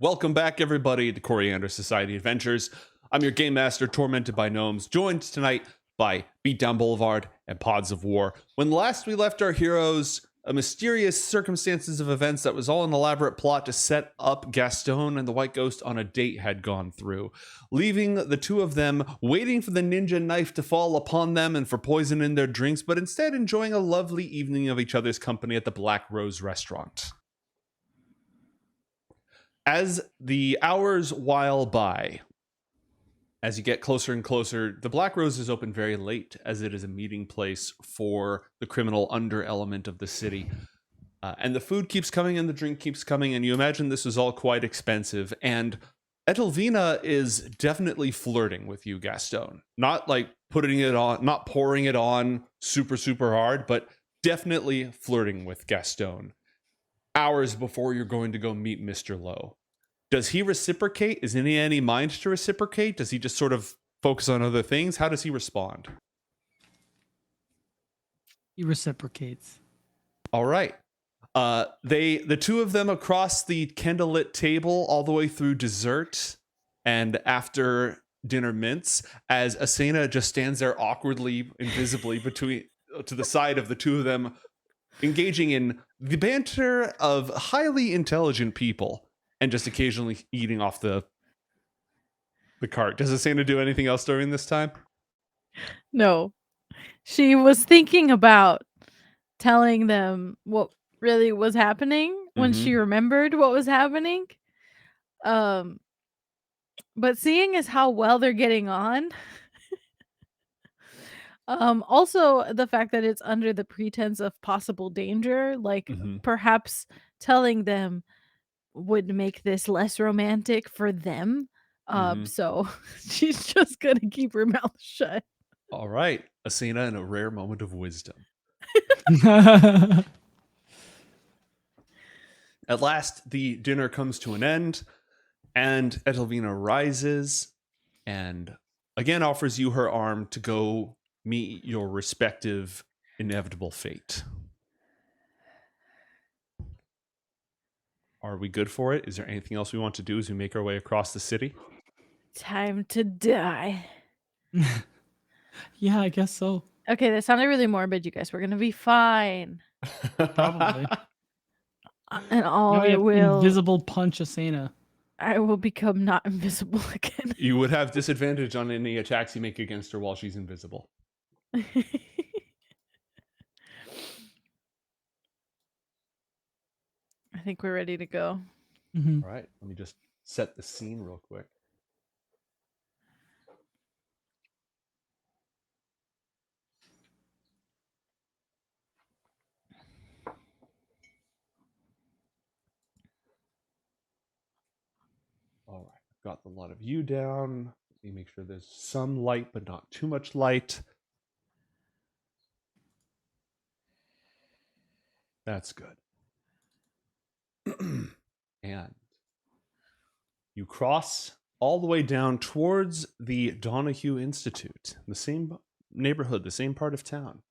Welcome back, everybody, to Coriander Society Adventures. I'm your game master, tormented by gnomes, joined tonight by Beatdown Boulevard and Pods of War. When last we left our heroes, a mysterious circumstances of events that was all an elaborate plot to set up Gastone and the White Ghost on a date had gone through, leaving the two of them waiting for the ninja knife to fall upon them and for poison in their drinks, but instead enjoying a lovely evening of each other's company at the Black Rose restaurant. As the hours while by, as you get closer and closer, the Black Rose is open very late, as it is a meeting place for the criminal under element of the city. And the food keeps coming and the drink keeps coming, and you imagine this is all quite expensive. And Etelvina is definitely flirting with you, Gastone. Not like putting it on, not pouring it on super, super hard, but definitely flirting with Gastone. Hours before you're going to go meet Mr. Lowe. Does he reciprocate? Is in any mind to reciprocate? Does he just sort of focus on other things? How does he respond? He reciprocates. All right. The two of them across the candlelit table all the way through dessert and after dinner mints, as Asena just stands there awkwardly, invisibly between to the side of the two of them, engaging in the banter of highly intelligent people. And just occasionally eating off the cart. Does Asena do anything else during this time? No. She was thinking about telling them what really was happening when she remembered what was happening. But seeing as how well they're getting on, also the fact that it's under the pretense of possible danger, like perhaps telling them would make this less romantic for them. So she's just gonna keep her mouth shut. All right. Asena in a rare moment of wisdom. At last, the dinner comes to an end, and Etelvina rises and again offers you her arm to go meet your respective inevitable fate. Are we good for it? Is there anything else we want to do as we make our way across the city? Time to die. Yeah, I guess so. Okay, that sounded really morbid, you guys. We're gonna be fine. Probably. And all Now we I have will invisible punch Asena. I will become not invisible again. You would have disadvantage on any attacks you make against her while she's invisible. I think we're ready to go. Mm-hmm. All right, let me just set the scene real quick. All right, I've got a lot of you down. Let me make sure there's some light, but not too much light. That's good. And you cross all the way down towards the Donahue Institute, the same neighborhood, the same part of town,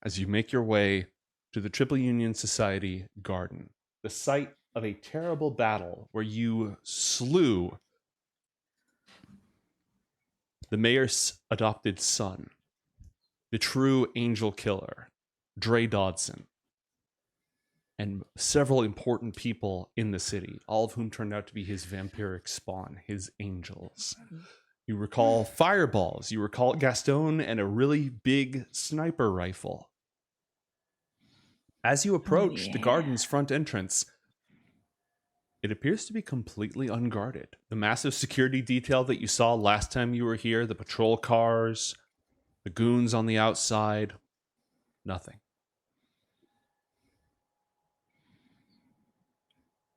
as you make your way to the Triple Union Society Garden, the site of a terrible battle where you slew the mayor's adopted son, the true angel killer, Dre Dodson, and several important people in the city, all of whom turned out to be his vampiric spawn, his angels. You recall fireballs, you recall Gastone and a really big sniper rifle. As you approach the garden's front entrance, it appears to be completely unguarded. The massive security detail that you saw last time you were here, the patrol cars, the goons on the outside, nothing.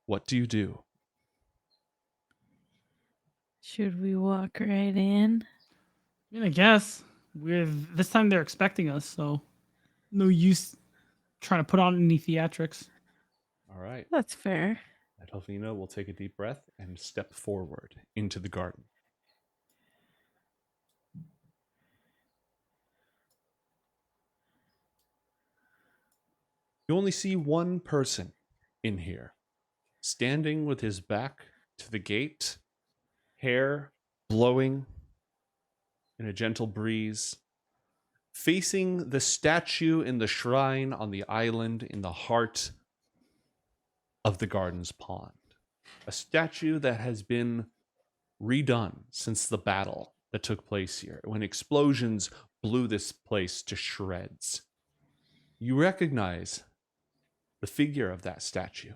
What do you do? Should we walk right in? I mean, I guess. This time they're expecting us, so no use trying to put on any theatrics. All right. That's fair. Etelvina will take a deep breath and step forward into the garden. You only see one person in here, standing with his back to the gate, hair blowing in a gentle breeze, facing the statue in the shrine on the island in the heart of the garden's pond. A statue that has been redone since the battle that took place here, when explosions blew this place to shreds. You recognize the figure of that statue.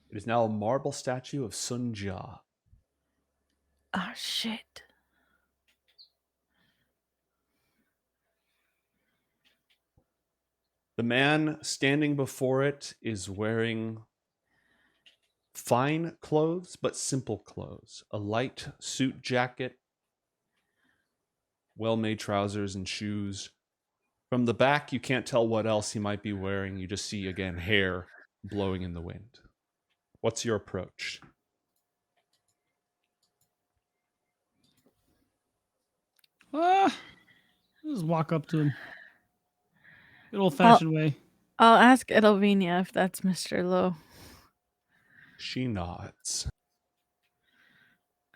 It is now a marble statue of Sun Jia. Oh, shit. The man standing before it is wearing fine clothes, but simple clothes. A light suit jacket, well-made trousers and shoes. From the back, you can't tell what else he might be wearing. You just see, again, hair blowing in the wind. What's your approach? Just walk up to him. Good old-fashioned way. I'll ask Edelvina if that's Mr. Lowe. She nods.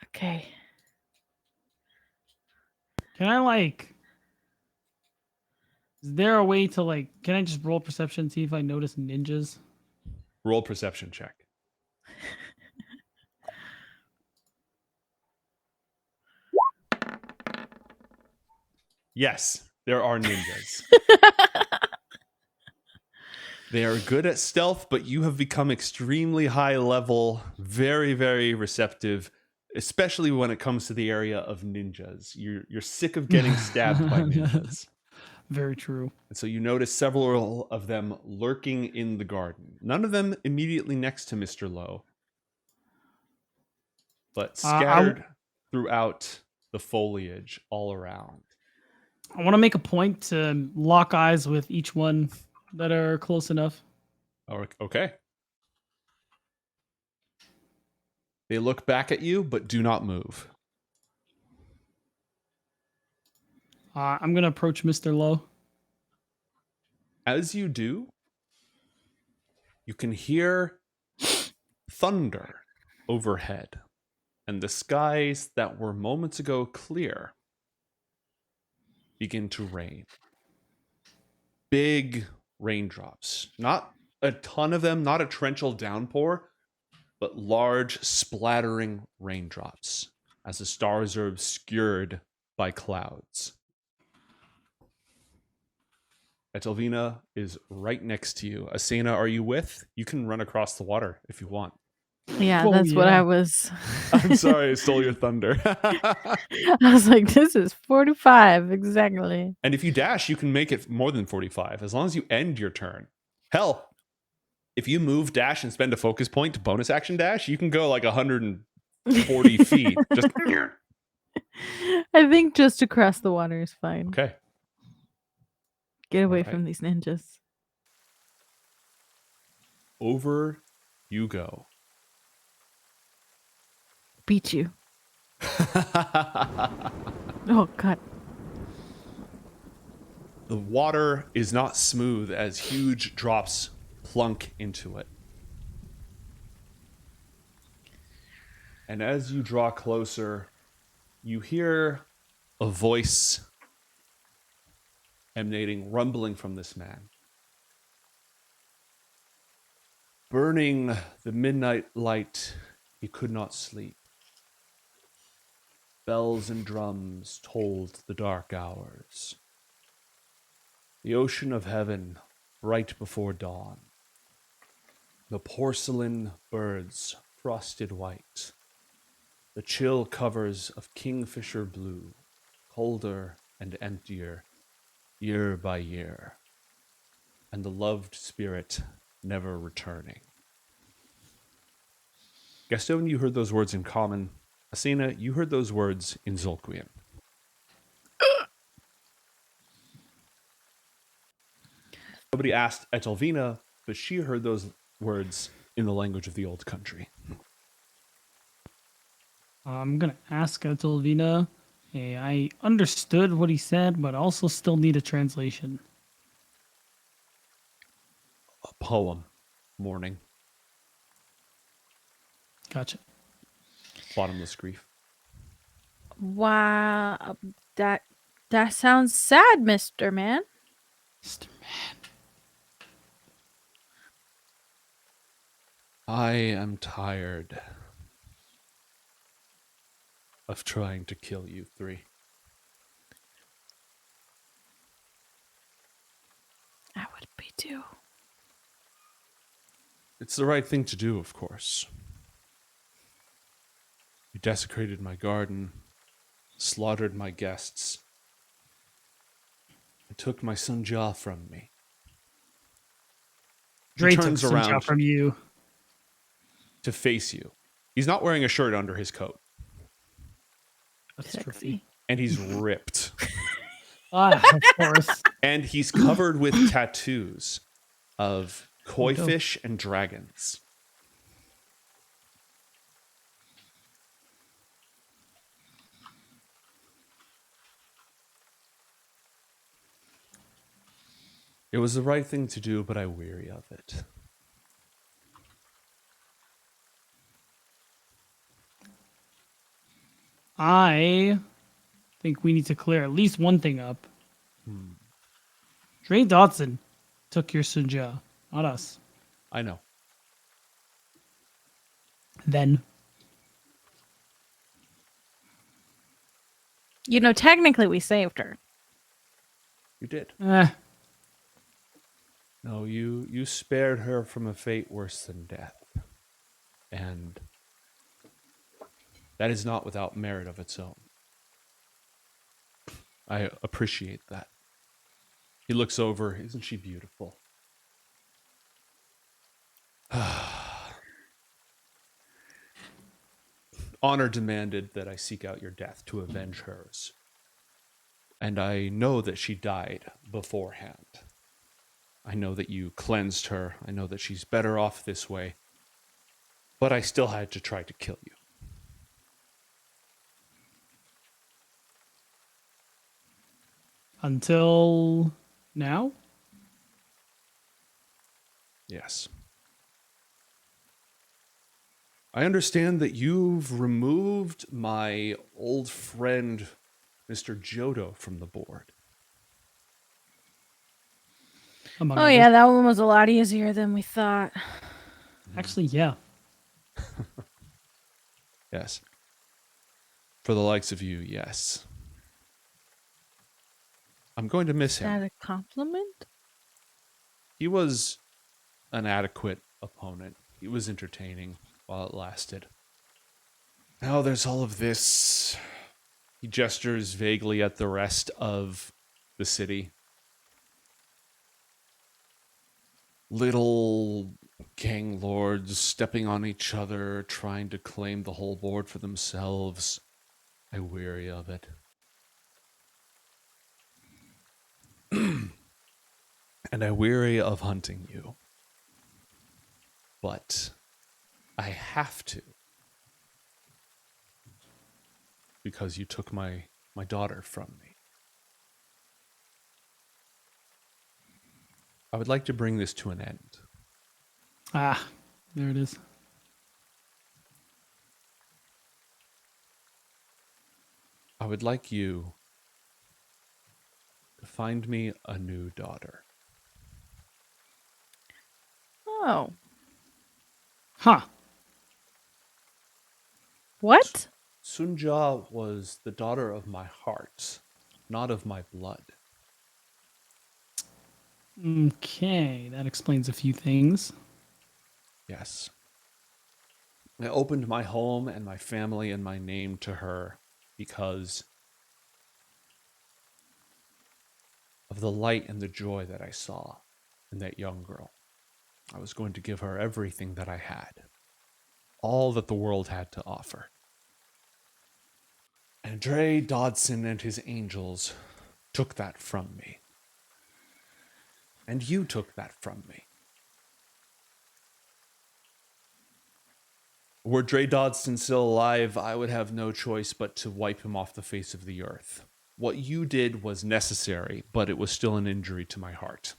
Okay. Can I, is there a way to, can I just roll perception, see if I notice ninjas? Roll perception check. Yes, there are ninjas. They are good at stealth, but you have become extremely high level, very, very receptive, especially when it comes to the area of ninjas. You're sick of getting stabbed by ninjas. Very true. And so you notice several of them lurking in the garden. None of them immediately next to Mr. Lowe, but scattered throughout the foliage all around. I want to make a point to lock eyes with each one that are close enough. Okay. They look back at you, but do not move. I'm going to approach Mr. Lowe. As you do, you can hear thunder overhead, and the skies that were moments ago clear begin to rain. Big raindrops. Not a ton of them, not a torrential downpour, but large splattering raindrops as the stars are obscured by clouds. Etelvina is right next to you. Asena, are you with? You can run across the water if you want. Yeah, Oh, that's what yeah. I was. I'm sorry, I stole your thunder. I was like, this is 45, exactly. And if you dash, you can make it more than 45, as long as you end your turn. Hell, if you move, dash, and spend a focus point to bonus action dash, you can go 140 feet. Just I think just across the water is fine. okay. Get away Alright. from these ninjas. Over you go. Beat you. Oh, God. The water is not smooth as huge drops plunk into it. And as you draw closer, you hear a voice emanating, rumbling from this man. Burning the midnight light, he could not sleep. Bells and drums told the dark hours. The ocean of heaven, bright before dawn. The porcelain birds, frosted white. The chill covers of kingfisher blue, colder and emptier, year by year. And the loved spirit never returning. Gastone, you heard those words in common. Asena, you heard those words in Zolquian. Nobody asked Etelvina, but she heard those words in the language of the old country. I'm going to ask Etelvina. Hey, I understood what he said, but also still need a translation. A poem, morning. Gotcha. Bottomless grief. Wow, that sounds sad, Mr. Man. Mr. Man. I am tired of trying to kill you three. I would be too. It's the right thing to do, of course. You desecrated my garden, slaughtered my guests, and took my Sunja from me. Dre He took turns some around job from you. to face you. He's not wearing a shirt under his coat, That's Sexy. tricky. and he's ripped. Of course. And he's covered with tattoos of koi dope. fish and dragons. It was the right thing to do, but I weary of it. I think we need to clear at least one thing up. Dre Dodson took your Sunja, not us. I know. Then. You know, technically we saved her. You did. Eh, No, you spared her from a fate worse than death. And that is not without merit of its own. I appreciate that. He looks over. Isn't she beautiful? Honor demanded that I seek out your death to avenge hers. And I know that she died beforehand. I know that you cleansed her. I know that she's better off this way. But I still had to try to kill you. until now? Yes. I understand that you've removed my old friend, Mr. Jodo, from the board. Among Oh others. yeah, that one was a lot easier than we thought. Actually, yeah. Yes. For the likes of you, yes. I'm going to miss Is him. that a compliment? He was an adequate opponent. He was entertaining while it lasted. Now there's all of this. He gestures vaguely at the rest of the city. Little gang lords stepping on each other, trying to claim the whole board for themselves. I'm weary of it. And I weary of hunting you. But I have to. Because you took my daughter from me. I would like to bring this to an end. Ah, there it is. I would like you to find me a new daughter. Oh. Huh. What? Sunja was the daughter of my heart, not of my blood. Okay, that explains a few things. Yes. I opened my home and my family and my name to her because of the light and the joy that I saw in that young girl. I was going to give her everything that I had, all that the world had to offer. And Dre Dodson and his angels took that from me. And you took that from me. Were Dre Dodson still alive, I would have no choice but to wipe him off the face of the earth. What you did was necessary, but it was still an injury to my heart.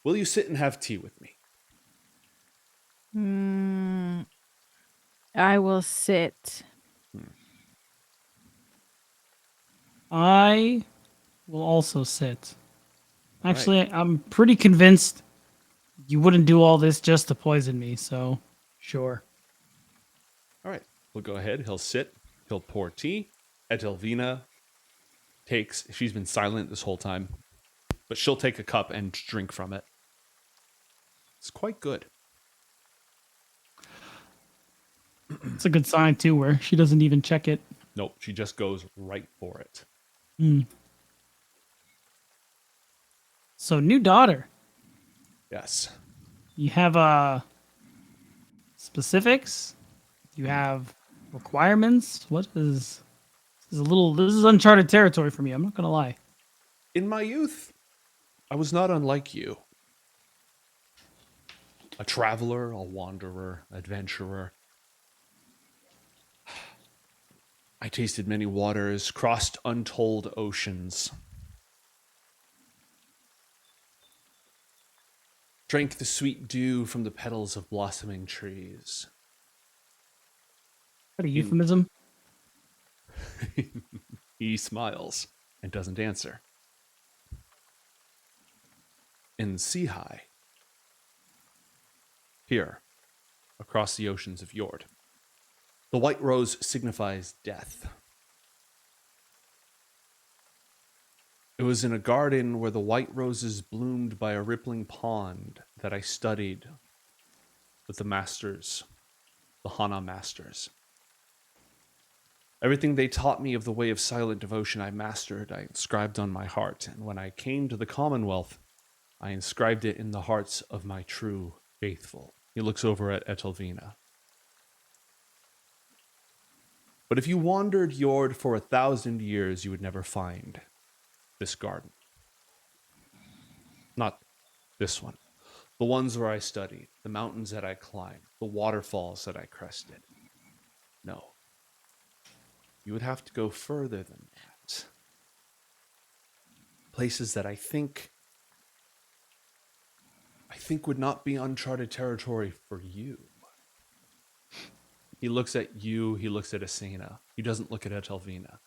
Will you sit and have tea with me? I will sit. I will also sit. All right. Actually, I'm pretty convinced you wouldn't do all this just to poison me, so sure. All right. We'll go ahead. He'll sit. He'll pour tea. Etelvina she's been silent this whole time, but she'll take a cup and drink from it. It's quite good. It's a good sign too, where she doesn't even check it. Nope, she just goes right for it. So, new daughter. Yes. You have specifics? You have requirements? What is this is uncharted territory for me, I'm not gonna lie. In my youth, I was not unlike you. A traveler, a wanderer, adventurer. I tasted many waters, crossed untold oceans. Drank the sweet dew from the petals of blossoming trees. What a euphemism. He smiles and doesn't answer. In Sea High, here, across the oceans of Yord, the white rose signifies death. It was in a garden where the white roses bloomed by a rippling pond that I studied with the masters, the Hana masters. Everything they taught me of the way of silent devotion I mastered, I inscribed on my heart, and when I came to the Commonwealth, I inscribed it in the hearts of my true faithful. He looks over at Etelvina. But if you wandered Yord for 1,000 years, you would never find this garden. Not this one. The ones where I studied, the mountains that I climbed, the waterfalls that I crested. No. You would have to go further than that. Places that I think would not be uncharted territory for you. He looks at you, he looks at Asena. He doesn't look at Etelvina.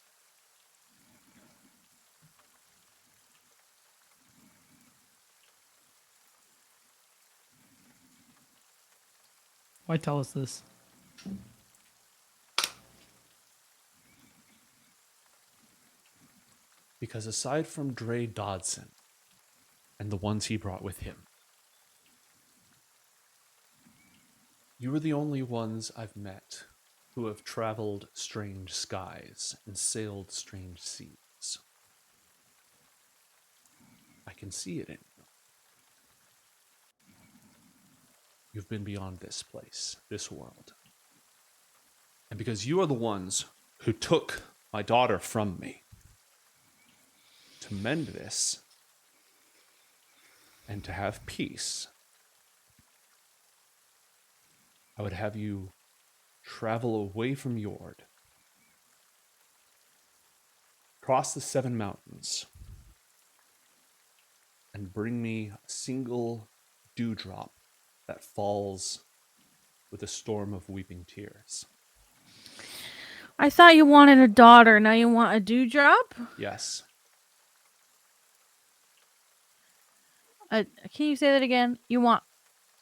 Why tell us this? Because aside from Dre Dodson and the ones he brought with him, you were the only ones I've met who have traveled strange skies and sailed strange seas. I can see it in you. You've been beyond this place, this world. And because you are the ones who took my daughter from me, to mend this and to have peace, I would have you travel away from Yord, cross the 7 mountains, and bring me a single dewdrop that falls with a storm of weeping tears. I thought you wanted a daughter. Now you want a dewdrop? Yes. Can you say that again? You want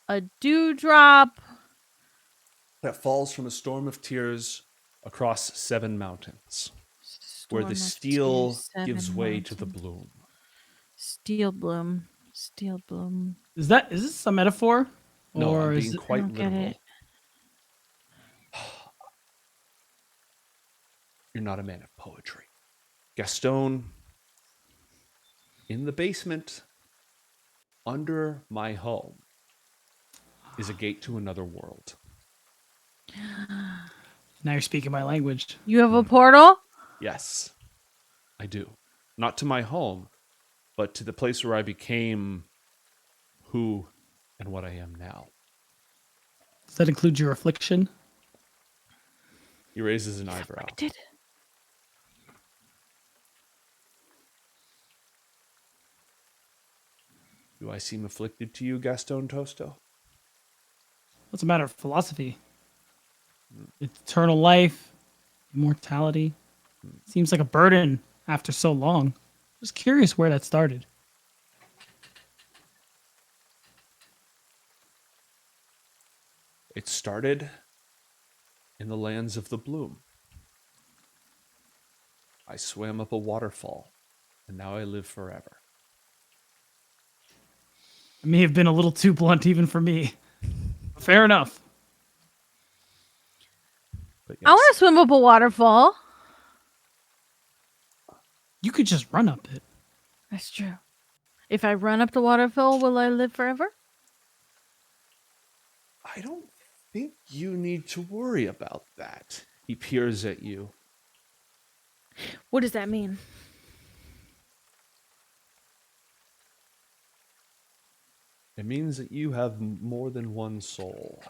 a dewdrop That falls from a storm of tears across 7 mountains, where the steel gives way to the bloom. Steel bloom. Steel bloom. Is this a metaphor? No, Or I'm is being it, quite don't get literal. it. You're not a man of poetry. Gastone, in the basement, under my home, is a gate to another world. now you're speaking my language. You have a portal? Yes, I do. Not to my home, but to the place where I became who and what I am now. Does that include your affliction? He raises an eyebrow. Afflicted? Do I seem afflicted to you, Gastone Tosto? It's a matter of philosophy. Eternal life, immortality. Seems like a burden after so long. Just curious where that started. It started in the lands of the bloom. I swam up a waterfall, and now I live forever. It may have been a little too blunt even for me. Fair enough. But I want to swim up a waterfall. You could just run up it. That's true. If I run up the waterfall, will I live forever? I don't think you need to worry about that. He peers at you. What does that mean? It means that you have more than one soul.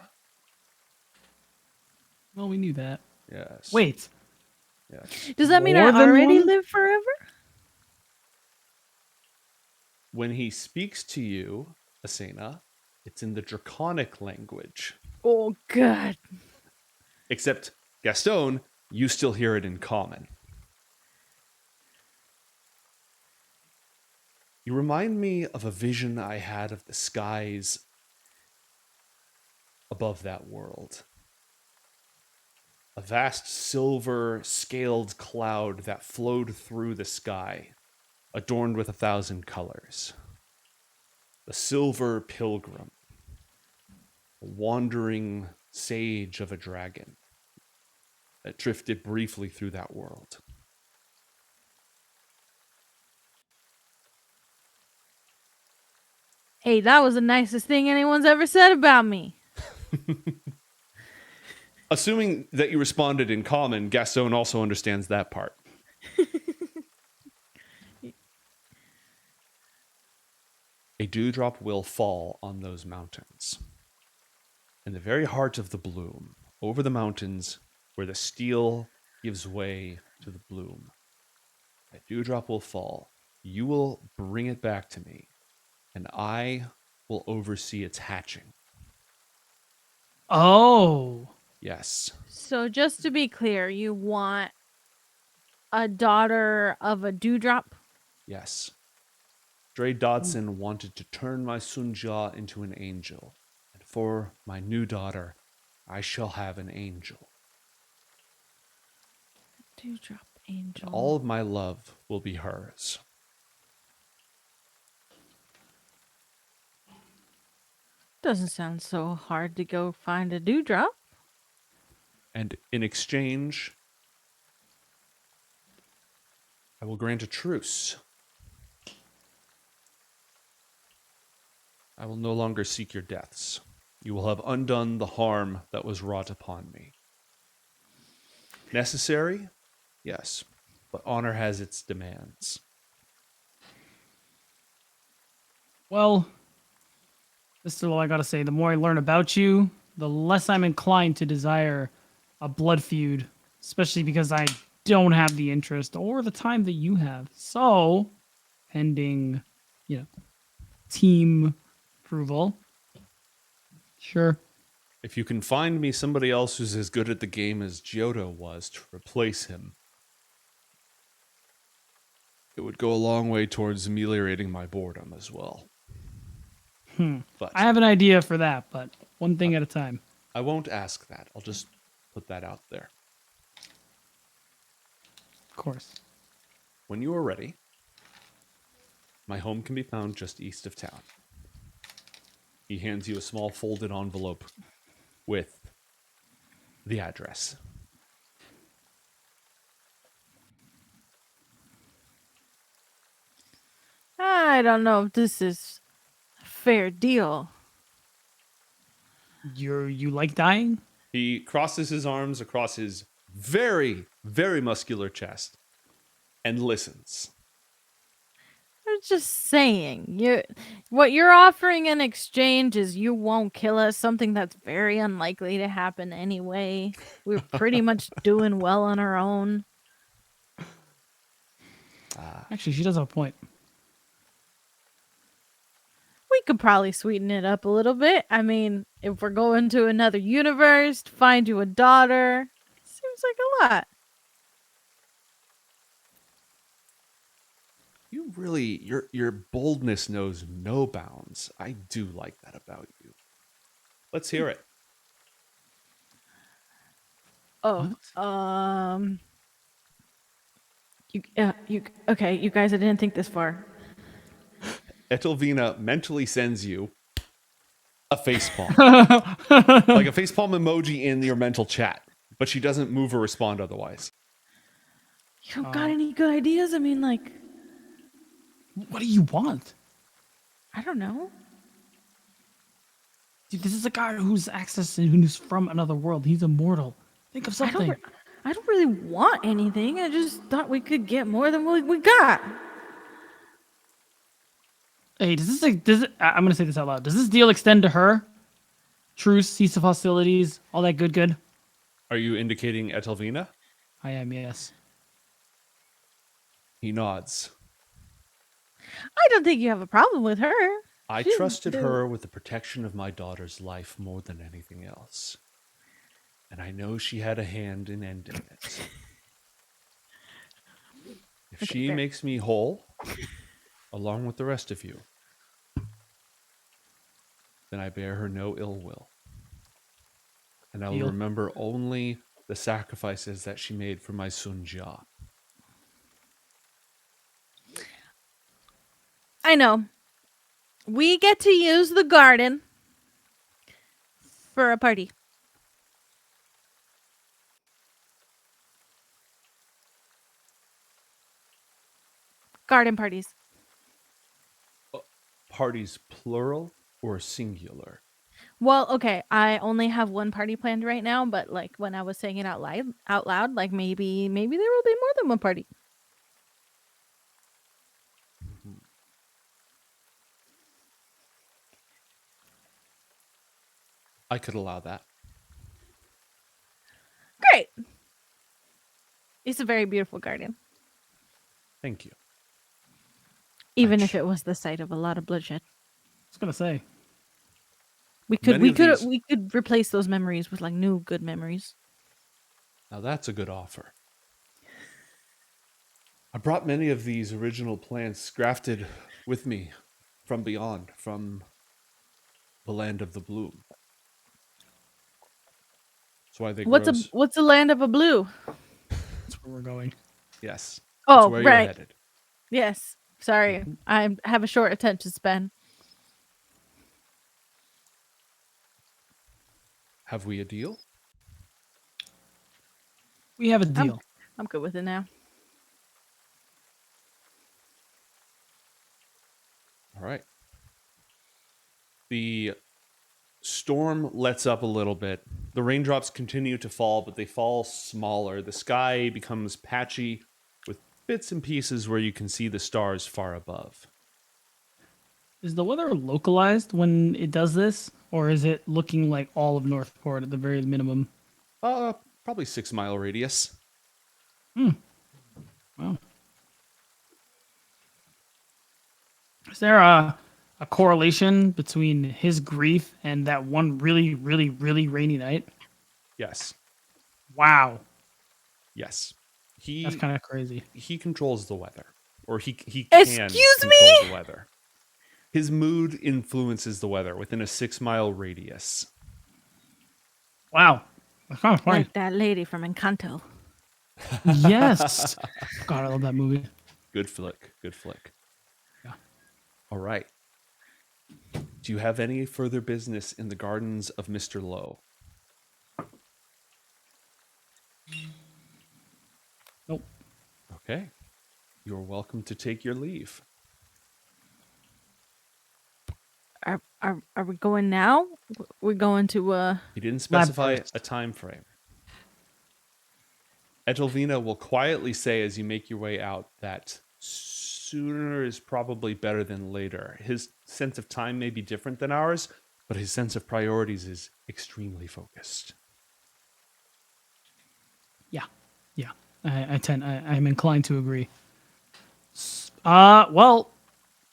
Well, we knew that. Yes. Wait. Yes. Does that mean I More than already one? live forever? When he speaks to you, Asena, it's in the draconic language. Oh, God. Except, Gastone, you still hear it in common. You remind me of a vision I had of the skies above that world. A vast silver scaled cloud that flowed through the sky, adorned with 1,000 colors. The silver pilgrim, a wandering sage of a dragon that drifted briefly through that world. Hey, that was the nicest thing anyone's ever said about me. Assuming that you responded in common, Gastone also understands that part. A dewdrop will fall on those mountains. In the very heart of the bloom, over the mountains, where the steel gives way to the bloom, a dewdrop will fall. You will bring it back to me, and I will oversee its hatching. Oh. Yes. So just to be clear, you want a daughter of a dewdrop? Yes. Dre Dodson wanted to turn my Sunja into an angel, and for my new daughter, I shall have an angel. Dewdrop angel. All of my love will be hers. Doesn't sound so hard to go find a dewdrop. And in exchange, I will grant a truce. I will no longer seek your deaths. You will have undone the harm that was wrought upon me. Necessary? Yes, but honor has its demands. Well, Mr. Lowe, I gotta say, the more I learn about you, the less I'm inclined to desire a blood feud, especially because I don't have the interest or the time that you have. So, pending, team approval. Sure. If you can find me somebody else who's as good at the game as Giotto was to replace him, it would go a long way towards ameliorating my boredom as well. But I have an idea for that, but one thing at a time. I won't ask that. I'll just put that out there. Of course. When you are ready, my home can be found just east of town. He hands you a small folded envelope with the address. I don't know if this is a fair deal. You like dying? He crosses his arms across his very, very muscular chest and listens. I'm just saying, what you're offering in exchange is you won't kill us, something that's very unlikely to happen anyway. We're pretty much doing well on our own. Actually, she does have a point. We could probably sweeten it up a little bit. I mean, if we're going to another universe to find you a daughter, seems like a lot. You really, your boldness knows no bounds. I do like that about you. Let's hear it. Oh, What? you okay? You guys, I didn't think this far. Etelvina mentally sends you a facepalm. Like a facepalm emoji in your mental chat, but she doesn't move or respond otherwise. You don't got any good ideas? I mean, like, What do you want? I don't know. Dude, this is a guy who's who's from another world. He's immortal. Think of something. I don't really want anything. I just thought we could get more than we got. Hey, I'm gonna say this out loud. Does this deal extend to her? Truce, cease of hostilities, all that good? Are you indicating Etelvina? I am, yes. He nods. I don't think you have a problem with her. I She trusted do- her with the protection of my daughter's life more than anything else. And I know she had a hand in ending it. If she fair. makes me whole, along with the rest of you, then I bear her no ill will. And I will Deal. remember only the sacrifices that she made for my son Jia. I know. We get to use the garden for a party. Garden parties. Parties plural or singular? Well, okay, I only have one party planned right now, but like when I was saying it out loud, like maybe there will be more than one party. I could allow that. Great. It's a very beautiful garden, Thank you. even if it was the site of a lot of bloodshed. I was gonna say. We could Many of these- we could replace those memories with like new good memories. Now that's a good offer. I brought many of these original plants grafted with me from beyond, from the land of the bloom. That's why they grow. What's the land of a blue? That's where we're going. Yes. Oh, That's where you're right. headed. Yes. Sorry, I have a short attention span. Have we a deal? We have a deal. I'm good with it now. All right. The storm lets up a little bit. The raindrops continue to fall, but they fall smaller. The sky becomes patchy with bits and pieces where you can see the stars far above. Is the weather localized when it does this, or is it looking like all of Northport at the very minimum? Probably 6 mile radius. Wow. Is there a correlation between his grief and that one really, really, really rainy night? Yes. Wow. Yes. That's kind of crazy. He controls the weather, or he can Excuse control me? the weather. His mood influences the weather within a 6 mile radius. Wow. That's kind of funny. Like that lady from Encanto. Yes. God, I love that movie. Good flick. Good flick. Yeah. All right. Do you have any further business in the gardens of Mr. Lowe? Nope. Okay. You're welcome to take your leave. Are we going now? We're going to He didn't specify first. a time frame. Etelvina will quietly say as you make your way out that sooner is probably better than later. His sense of time may be different than ours, but his sense of priorities is extremely focused. Yeah. Yeah. I'm inclined to agree. Well,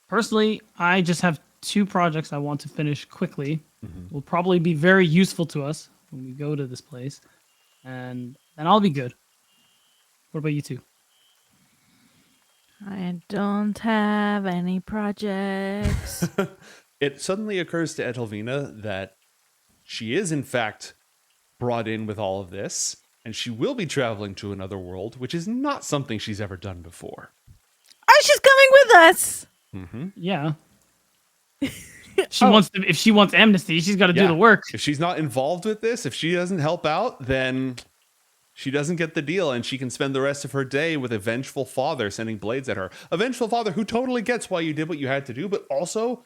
personally, I just have 2 projects I want to finish quickly. Mhm. Will probably be very useful to us when we go to this place, and then I'll be good. What about you two? I don't have any projects. It suddenly occurs to Etelvina that she is, in fact, brought in with all of this, and she will be traveling to another world, which is not something she's ever done before. Oh, she's coming with us. Mm-hmm. Yeah. If she wants amnesty, she's got to do the work. If she's not involved with this, if she doesn't help out, then she doesn't get the deal, and she can spend the rest of her day with a vengeful father sending blades at her. A vengeful father who totally gets why you did what you had to do, but also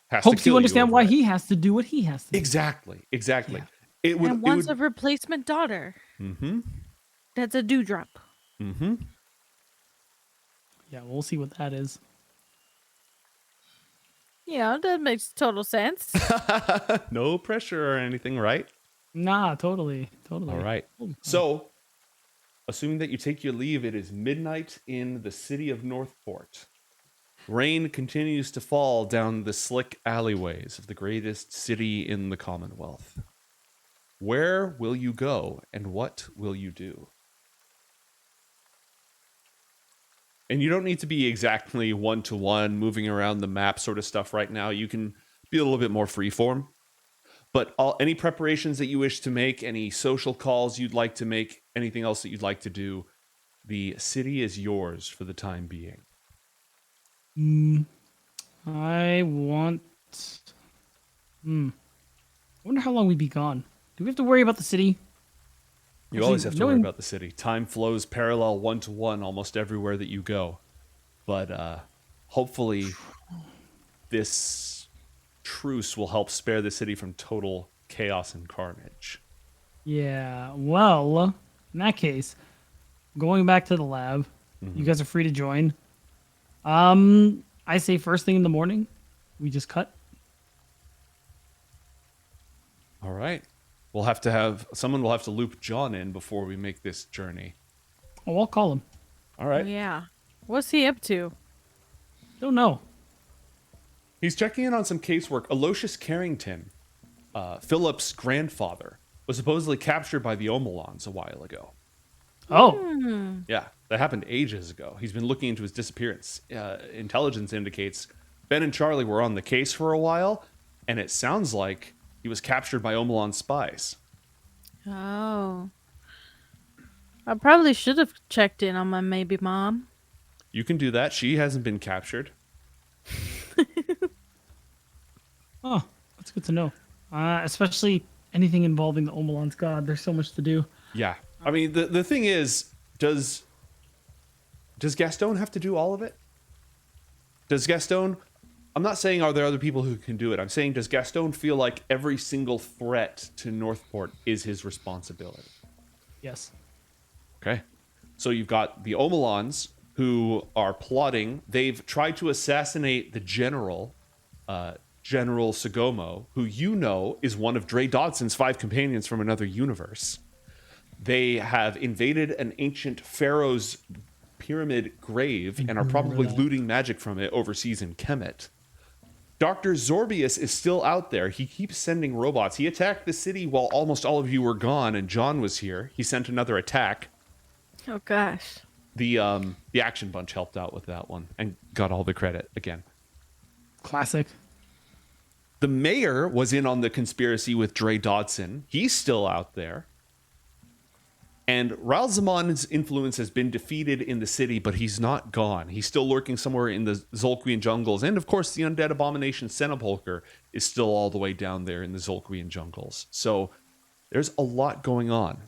has Hopes to kill you understand why over it. he has to do what he has to do. Exactly. Yeah. And wants a replacement daughter. Mm-hmm. That's a dewdrop. Mm-hmm. Yeah, we'll see what that is. Yeah, that makes total sense. No pressure or anything, right? Nah, totally. All right. So, assuming that you take your leave, it is midnight in the city of Northport. Rain continues to fall down the slick alleyways of the greatest city in the Commonwealth. Where will you go, and what will you do? And you don't need to be exactly one-to-one, moving around the map sort of stuff right now. You can be a little bit more freeform. But any preparations that you wish to make, any social calls you'd like to make, anything else that you'd like to do, the city is yours for the time being. I want... I wonder how long we'd be gone. Do we have to worry about the city? You always have to worry about the city. Time flows parallel one-to-one almost everywhere that you go. But hopefully this truce will help spare the city from total chaos and carnage. Yeah, well, in that case, going back to the lab, you guys are free to join. I say first thing in the morning, we just cut. All right. Someone will have to loop John in before we make this journey. Oh, I'll call him. All right. Yeah. What's he up to? Don't know. He's checking in on some casework. Aloysius Carrington, Philip's grandfather, was supposedly captured by the Omolons a while ago. Oh. Yeah, that happened ages ago. He's been looking into his disappearance. Intelligence indicates Ben and Charlie were on the case for a while, and it sounds like he was captured by Omolon spies. Oh. I probably should have checked in on my maybe mom. You can do that. She hasn't been captured. Oh, that's good to know. Especially anything involving the Omolon's god. There's so much to do. Yeah. I mean, the thing is, does Gastone have to do all of it? Does Gastone... I'm not saying are there other people who can do it. I'm saying does Gastone feel like every single threat to Northport is his responsibility? Yes. Okay. So you've got the Omolons who are plotting. They've tried to assassinate the general, General Sagomo, who you know is one of Dre Dodson's 5 companions from another universe. They have invaded an ancient pharaoh's pyramid grave and are probably looting magic from it overseas in Kemet. Dr. Zorbius is still out there. He keeps sending robots. He attacked the city while almost all of you were gone and John was here. He sent another attack. Oh gosh. The Action Bunch helped out with that one and got all the credit again. Classic. The mayor was in on the conspiracy with Dre Dodson. He's still out there. And Ralzamon's influence has been defeated in the city, but he's not gone. He's still lurking somewhere in the Zolquian jungles. And of course, the undead abomination Senapolker is still all the way down there in the Zolquian jungles. So there's a lot going on.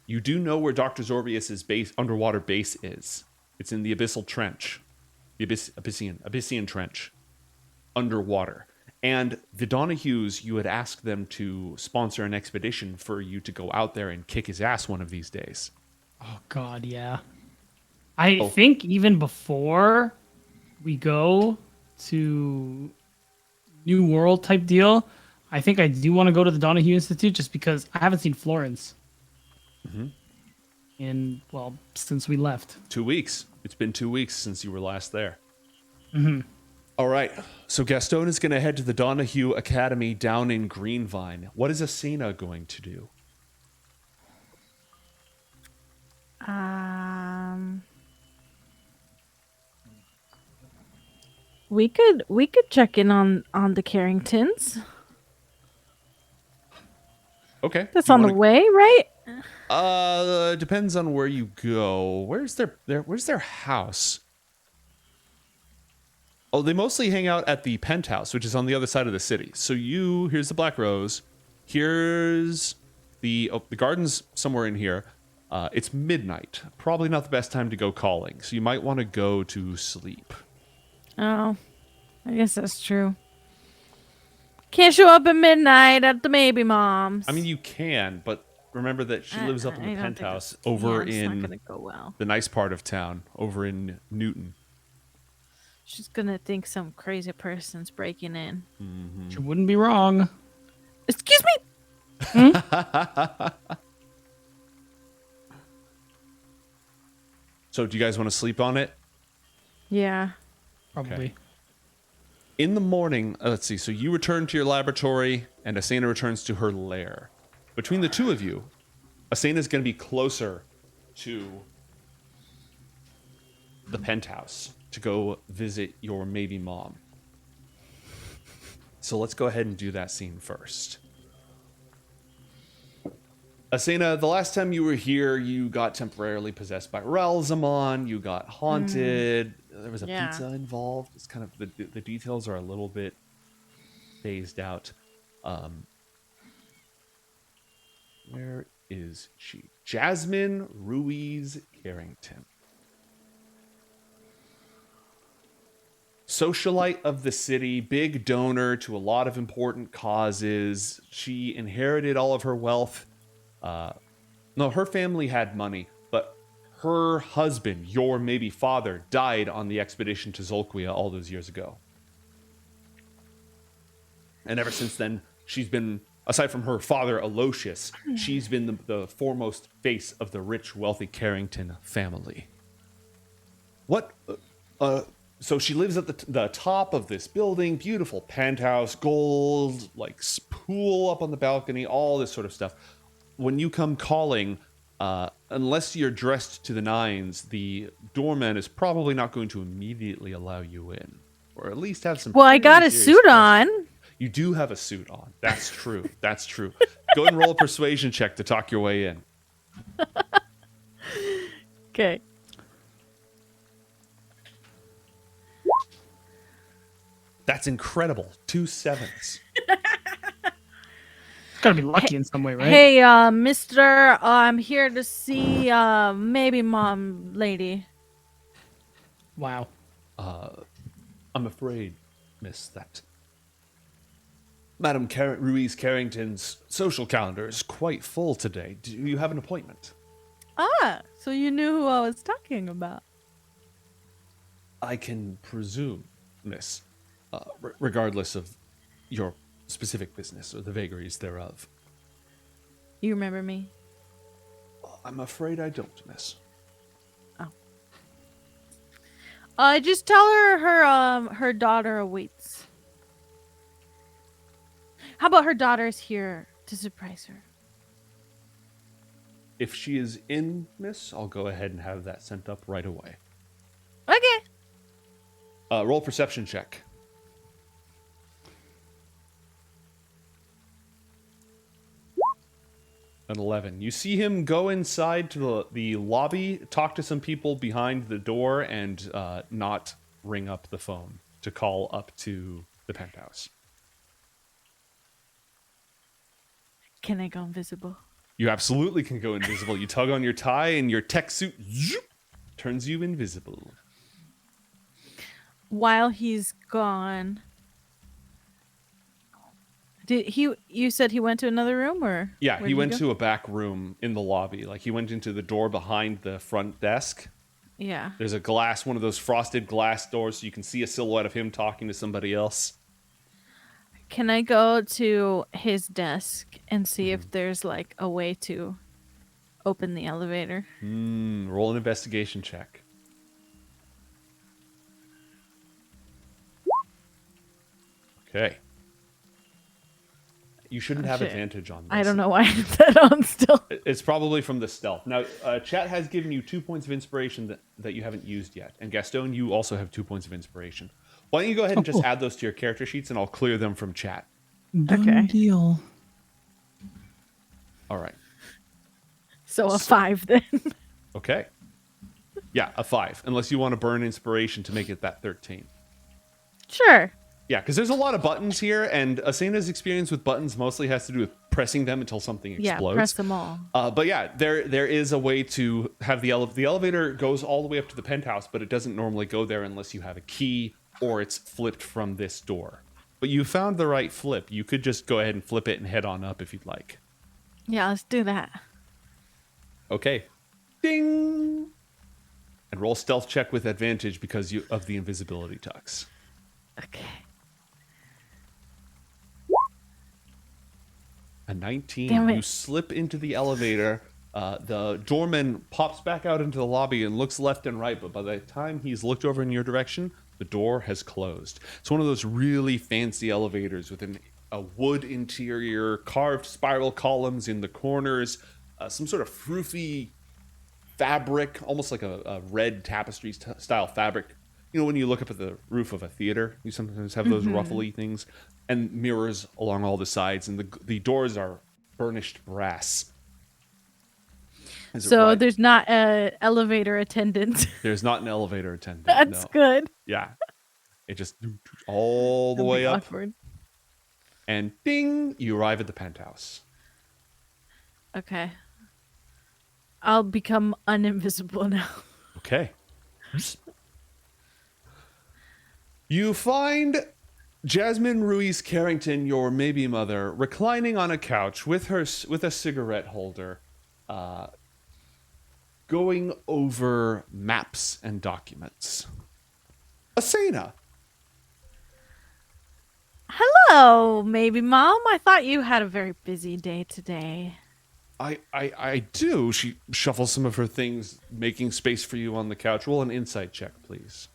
You do know where Dr. Zorbius' underwater base is. It's in the Abyssal Trench. The Abyssian Trench. Underwater. And the Donahues, you had asked them to sponsor an expedition for you to go out there and kick his ass one of these days. Oh, God, yeah. I think even before we go to New World type deal, I think I do want to go to the Donahue Institute just because I haven't seen Florence since we left. 2 weeks. It's been 2 weeks since you were last there. All right. So Gastone is going to head to the Donahue Academy down in Greenvine. What is Asena going to do? We could check in on the Carringtons. Okay. That's You on the wanna- way, right? Depends on where you go. Where's their house? Oh, they mostly hang out at the penthouse, which is on the other side of the city. So here's the Black Rose. Here's the garden's somewhere in here. It's midnight. Probably not the best time to go calling. So you might want to go to sleep. Oh, I guess that's true. Can't show up at midnight at the Maybe Mom's. I mean, you can, but remember that she lives up in the penthouse over it's in not gonna go well. the nice part of town, over in Newton. She's gonna think some crazy person's breaking in. You wouldn't be wrong. Excuse me. So do you guys want to sleep on it? Yeah. Probably. Okay. In the morning, let's see. So you return to your laboratory, and Asena returns to her lair. Between the two of you, Asena is going to be closer to the penthouse to go visit your maybe mom. So let's go ahead and do that scene first. Asena, the last time you were here, you got temporarily possessed by Ralzamon. You got haunted. There was a pizza involved. It's kind of the details are a little bit phased out. Where is she? Jasmine Ruiz Carrington. Socialite of the city, big donor to a lot of important causes. She inherited all of her wealth. No, her family had money, but her husband, your maybe father, died on the expedition to Zolquia all those years ago. And ever since then, she's been, aside from her father, Aloysius, she's been the foremost face of the rich, wealthy Carrington family. So she lives at the top of this building, beautiful penthouse, gold, like pool up on the balcony, all this sort of stuff. When you come calling, unless you're dressed to the nines, the doorman is probably not going to immediately allow you in, or at least have some. Well, I got a serious suit questions. on. You do have a suit on. That's true. That's true. Go and roll a persuasion check to talk your way in. Okay. That's incredible. 2 7s. Gotta be lucky in some way, right? Hey, mister, I'm here to see maybe mom lady. Wow. I'm afraid, miss, that Madam Ruiz Carrington's social calendar is quite full today. Do you have an appointment? Ah, so you knew who I was talking about. I can presume, miss, regardless of your specific business or the vagaries thereof. You remember me? I'm afraid I don't, miss. Just tell her her daughter awaits. How about her daughter's here to surprise her? If she is in, miss, I'll go ahead and have that sent up right away. Okay. Roll perception check. An 11. You see him go inside to the lobby, talk to some people behind the door, and not ring up the phone to call up to the penthouse. Can I go invisible? You absolutely can go invisible. You tug on your tie, and your tech suit zoop, turns you invisible. While he's gone, you said he went to another room, or? Yeah, where he did went go? to a back room in the lobby. Like, he went into the door behind the front desk. Yeah. There's a glass, one of those frosted glass doors, so you can see a silhouette of him talking to somebody else. Can I go to his desk and see if there's like a way to open the elevator? Roll an investigation check. Okay. You shouldn't have shit. advantage on this. I don't know why I have that on still. It's probably from the stealth. Now, chat has given you 2 points of inspiration that you haven't used yet. And Gastone, you also have 2 points of inspiration. Why don't you go ahead and just add those to your character sheets, and I'll clear them from chat. Done deal. All right. So a 5 then. Okay. Yeah, a 5. Unless you want to burn inspiration to make it that 13. Sure. Yeah, because there's a lot of buttons here, and Asena's experience with buttons mostly has to do with pressing them until something explodes. Yeah, press them all. But yeah, there is a way to have the elevator goes all the way up to the penthouse, but it doesn't normally go there unless you have a key or it's flipped from this door. But you found the right flip. You could just go ahead and flip it and head on up if you'd like. Yeah, let's do that. Okay. Ding! And roll stealth check with advantage because of the invisibility tux. Okay. A 19. Damn it. You slip into the elevator. The doorman pops back out into the lobby and looks left and right, but by the time he's looked over in your direction, the door has closed. It's one of those really fancy elevators with a wood interior, carved spiral columns in the corners, some sort of froofy fabric, almost like a red tapestry style fabric. You know, when you look up at the roof of a theater, you sometimes have those ruffly things, and mirrors along all the sides, and the doors are burnished brass. So there's not an elevator attendant. There's not an elevator attendant. That's no. good. Yeah. It just all the way up. Awkward. And ding, you arrive at the penthouse. Okay. I'll become uninvisible now. Okay. You find Jasmine Ruiz Carrington, your maybe mother, reclining on a couch with a cigarette holder, going over maps and documents. Asena. Hello, maybe mom. I thought you had a very busy day today. I do. She shuffles some of her things, making space for you on the couch. Roll an insight check, please.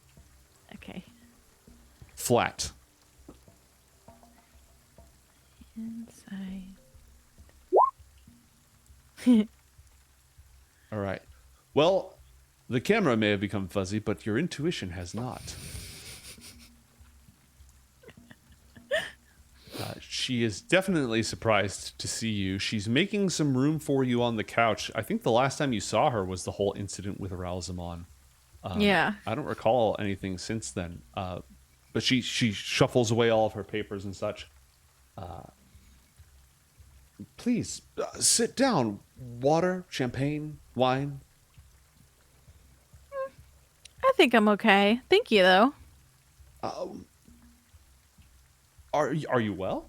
Okay. Flat. Inside. All right. Well, the camera may have become fuzzy, but your intuition has not. She is definitely surprised to see you. She's making some room for you on the couch. I think the last time you saw her was the whole incident with Aralzamon. Yeah. I don't recall anything since then. But she shuffles away all of her papers and such. Please, sit down. Water, champagne, wine. I think I'm okay. Thank you, though. Are you well?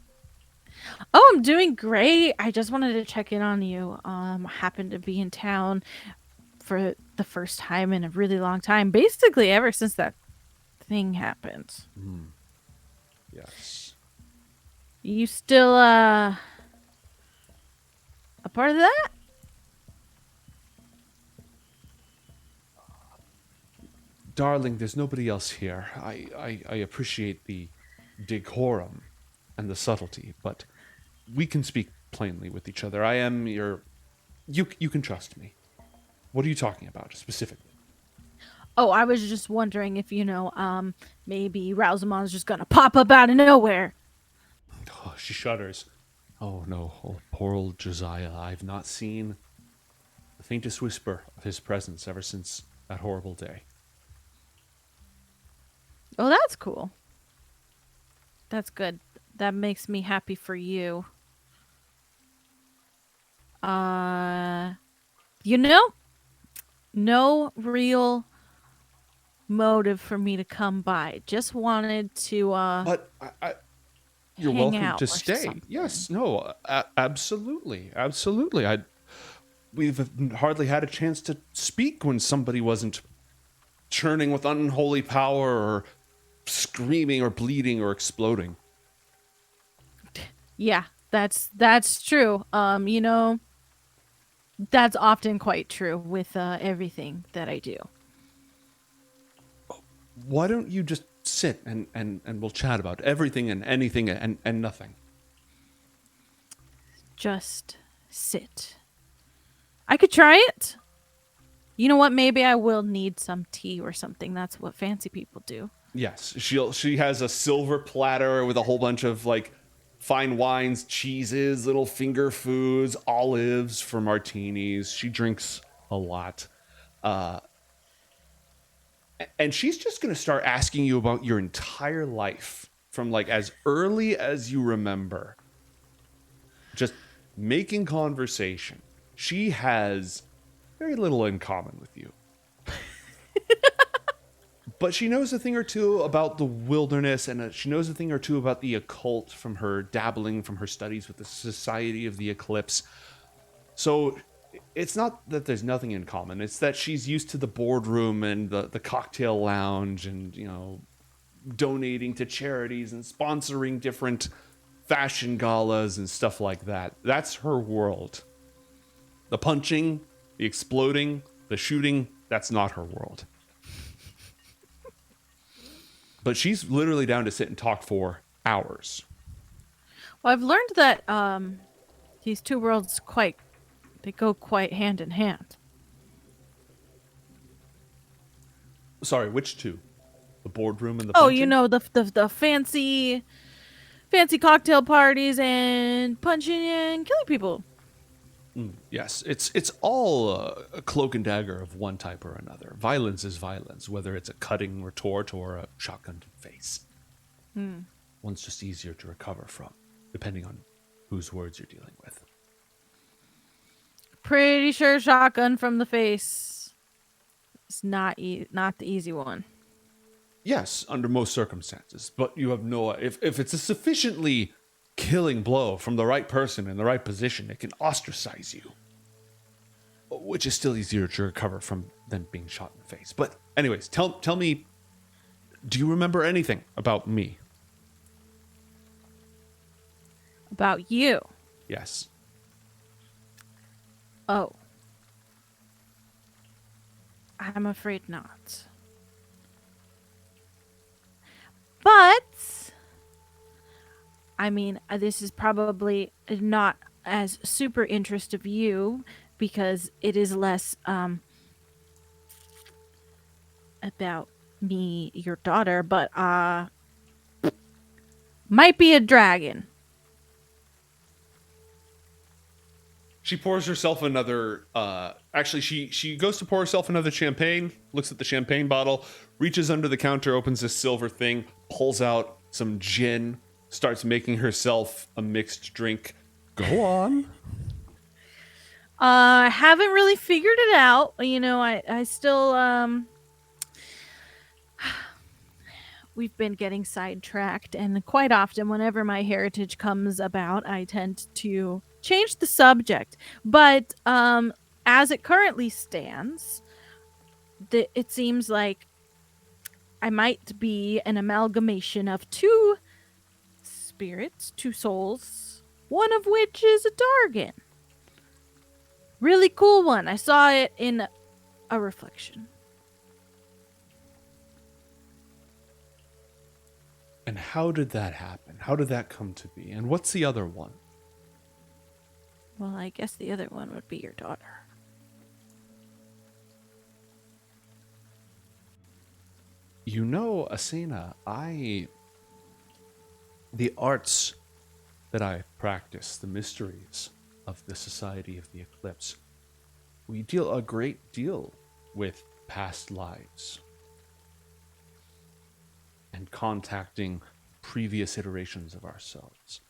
Oh, I'm doing great. I just wanted to check in on you. I happened to be in town for the first time in a really long time. Basically, ever since that thing happened. Yes. You still, a part of that? Darling, there's nobody else here. I appreciate the decorum and the subtlety, but we can speak plainly with each other. I am your... You can trust me. What are you talking about, specifically? Oh, I was just wondering if, maybe Rousemon's just gonna pop up out of nowhere. Oh, she shudders. Oh, no. Oh, poor old Josiah. I've not seen the faintest whisper of his presence ever since that horrible day. Oh, that's cool. That's good. That makes me happy for you. No real motive for me to come by. Just wanted to But you're hang welcome out to or stay. something. Yes, no, absolutely. We've hardly had a chance to speak when somebody wasn't churning with unholy power or screaming or bleeding or exploding. Yeah, that's true. That's often quite true with everything that I do. Why don't you just sit and we'll chat about everything and anything and nothing. Just sit. I could try it. You know what? Maybe I will need some tea or something. That's what fancy people do. Yes, she has a silver platter with a whole bunch of like fine wines, cheeses, little finger foods, olives for martinis. She drinks a lot. And she's just going to start asking you about your entire life from like as early as you remember. Just making conversation. She has very little in common with you. But she knows a thing or two about the wilderness, and she knows a thing or two about the occult from her dabbling, from her studies with the Society of the Eclipse. So it's not that there's nothing in common. It's that she's used to the boardroom and the cocktail lounge and, you know, donating to charities and sponsoring different fashion galas and stuff like that. That's her world. The punching, the exploding, the shooting, that's not her world. But she's literally down to sit and talk for hours. Well, I've learned that these two worlds they go quite hand in hand. Sorry, which two? The boardroom and the punching? Oh, you know, the fancy cocktail parties and punching and killing people. Yes, it's all a cloak and dagger of one type or another. Violence is violence, whether it's a cutting retort or a shotgun to the face. One's just easier to recover from, depending on whose words you're dealing with. Pretty sure shotgun from the face is not the easy one. Yes, under most circumstances, but you have no... If it's a sufficiently killing blow from the right person in the right position, it can ostracize you, which is still easier to recover from than being shot in the face. But anyways, tell me, do you remember anything about me? About you? Yes. Oh. I'm afraid not. But I mean, this is probably not as super interest of you because it is less about me, your daughter, but might be a dragon. She pours herself another... actually, she goes to pour herself another champagne, looks at the champagne bottle, reaches under the counter, opens this silver thing, pulls out some gin, starts making herself a mixed drink. Go on. I haven't really figured it out. You know, I still we've been getting sidetracked, and quite often whenever my heritage comes about, I tend to change the subject. But as it currently stands, it seems like I might be an amalgamation of two spirits, two souls, one of which is a Dargan. Really cool one. I saw it in a reflection. And how did that happen? How did that come to be? And what's the other one? Well, I guess the other one would be your daughter. You know, Asena, the arts that I practice, the mysteries of the Society of the Eclipse, we deal a great deal with past lives and contacting previous iterations of ourselves.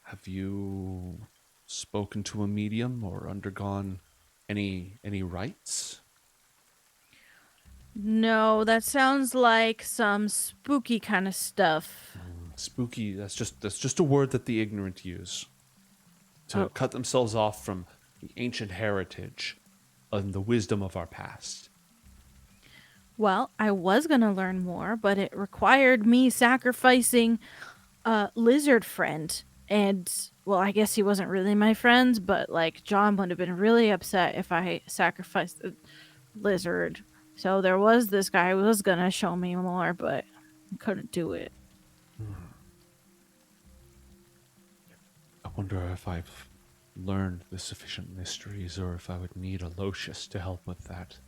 Have you spoken to a medium or undergone any rites? No, that sounds like some spooky kind of stuff. Spooky, that's just a word that the ignorant use to cut themselves off from the ancient heritage and the wisdom of our past. Well, I was going to learn more, but it required me sacrificing a lizard friend. And, well, I guess he wasn't really my friend, but, like, John would have been really upset if I sacrificed a lizard. So there was this guy who was going to show me more, but I couldn't do it. I wonder if I've learned the sufficient mysteries or if I would need Aloysius to help with that.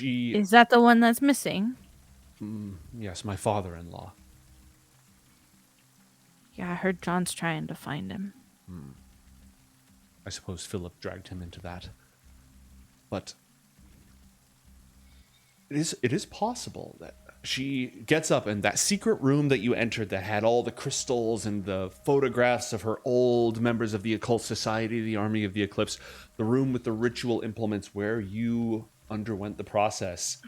Is that the one that's missing? Yes, my father-in-law. Yeah, I heard John's trying to find him. I suppose Philip dragged him into that. But it is possible that she gets up and that secret room that you entered that had all the crystals and the photographs of her old members of the occult society, the Army of the Eclipse, the room with the ritual implements where you underwent the process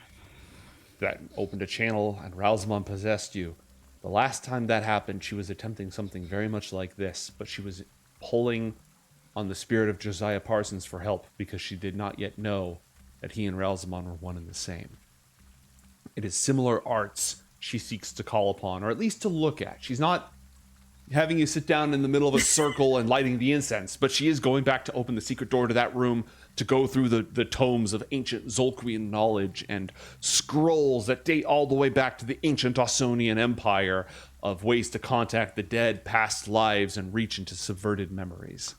that opened a channel and Ralzamon possessed you. The last time that happened, she was attempting something very much like this, but she was pulling on the spirit of Josiah Parsons for help because she did not yet know that he and Ralzamon were one and the same. It is similar arts she seeks to call upon, or at least to look at. She's not having you sit down in the middle of a circle and lighting the incense, but she is going back to open the secret door to that room to go through the tomes of ancient Zolkrian knowledge and scrolls that date all the way back to the ancient Ausonian Empire of ways to contact the dead, past lives, and reach into subverted memories.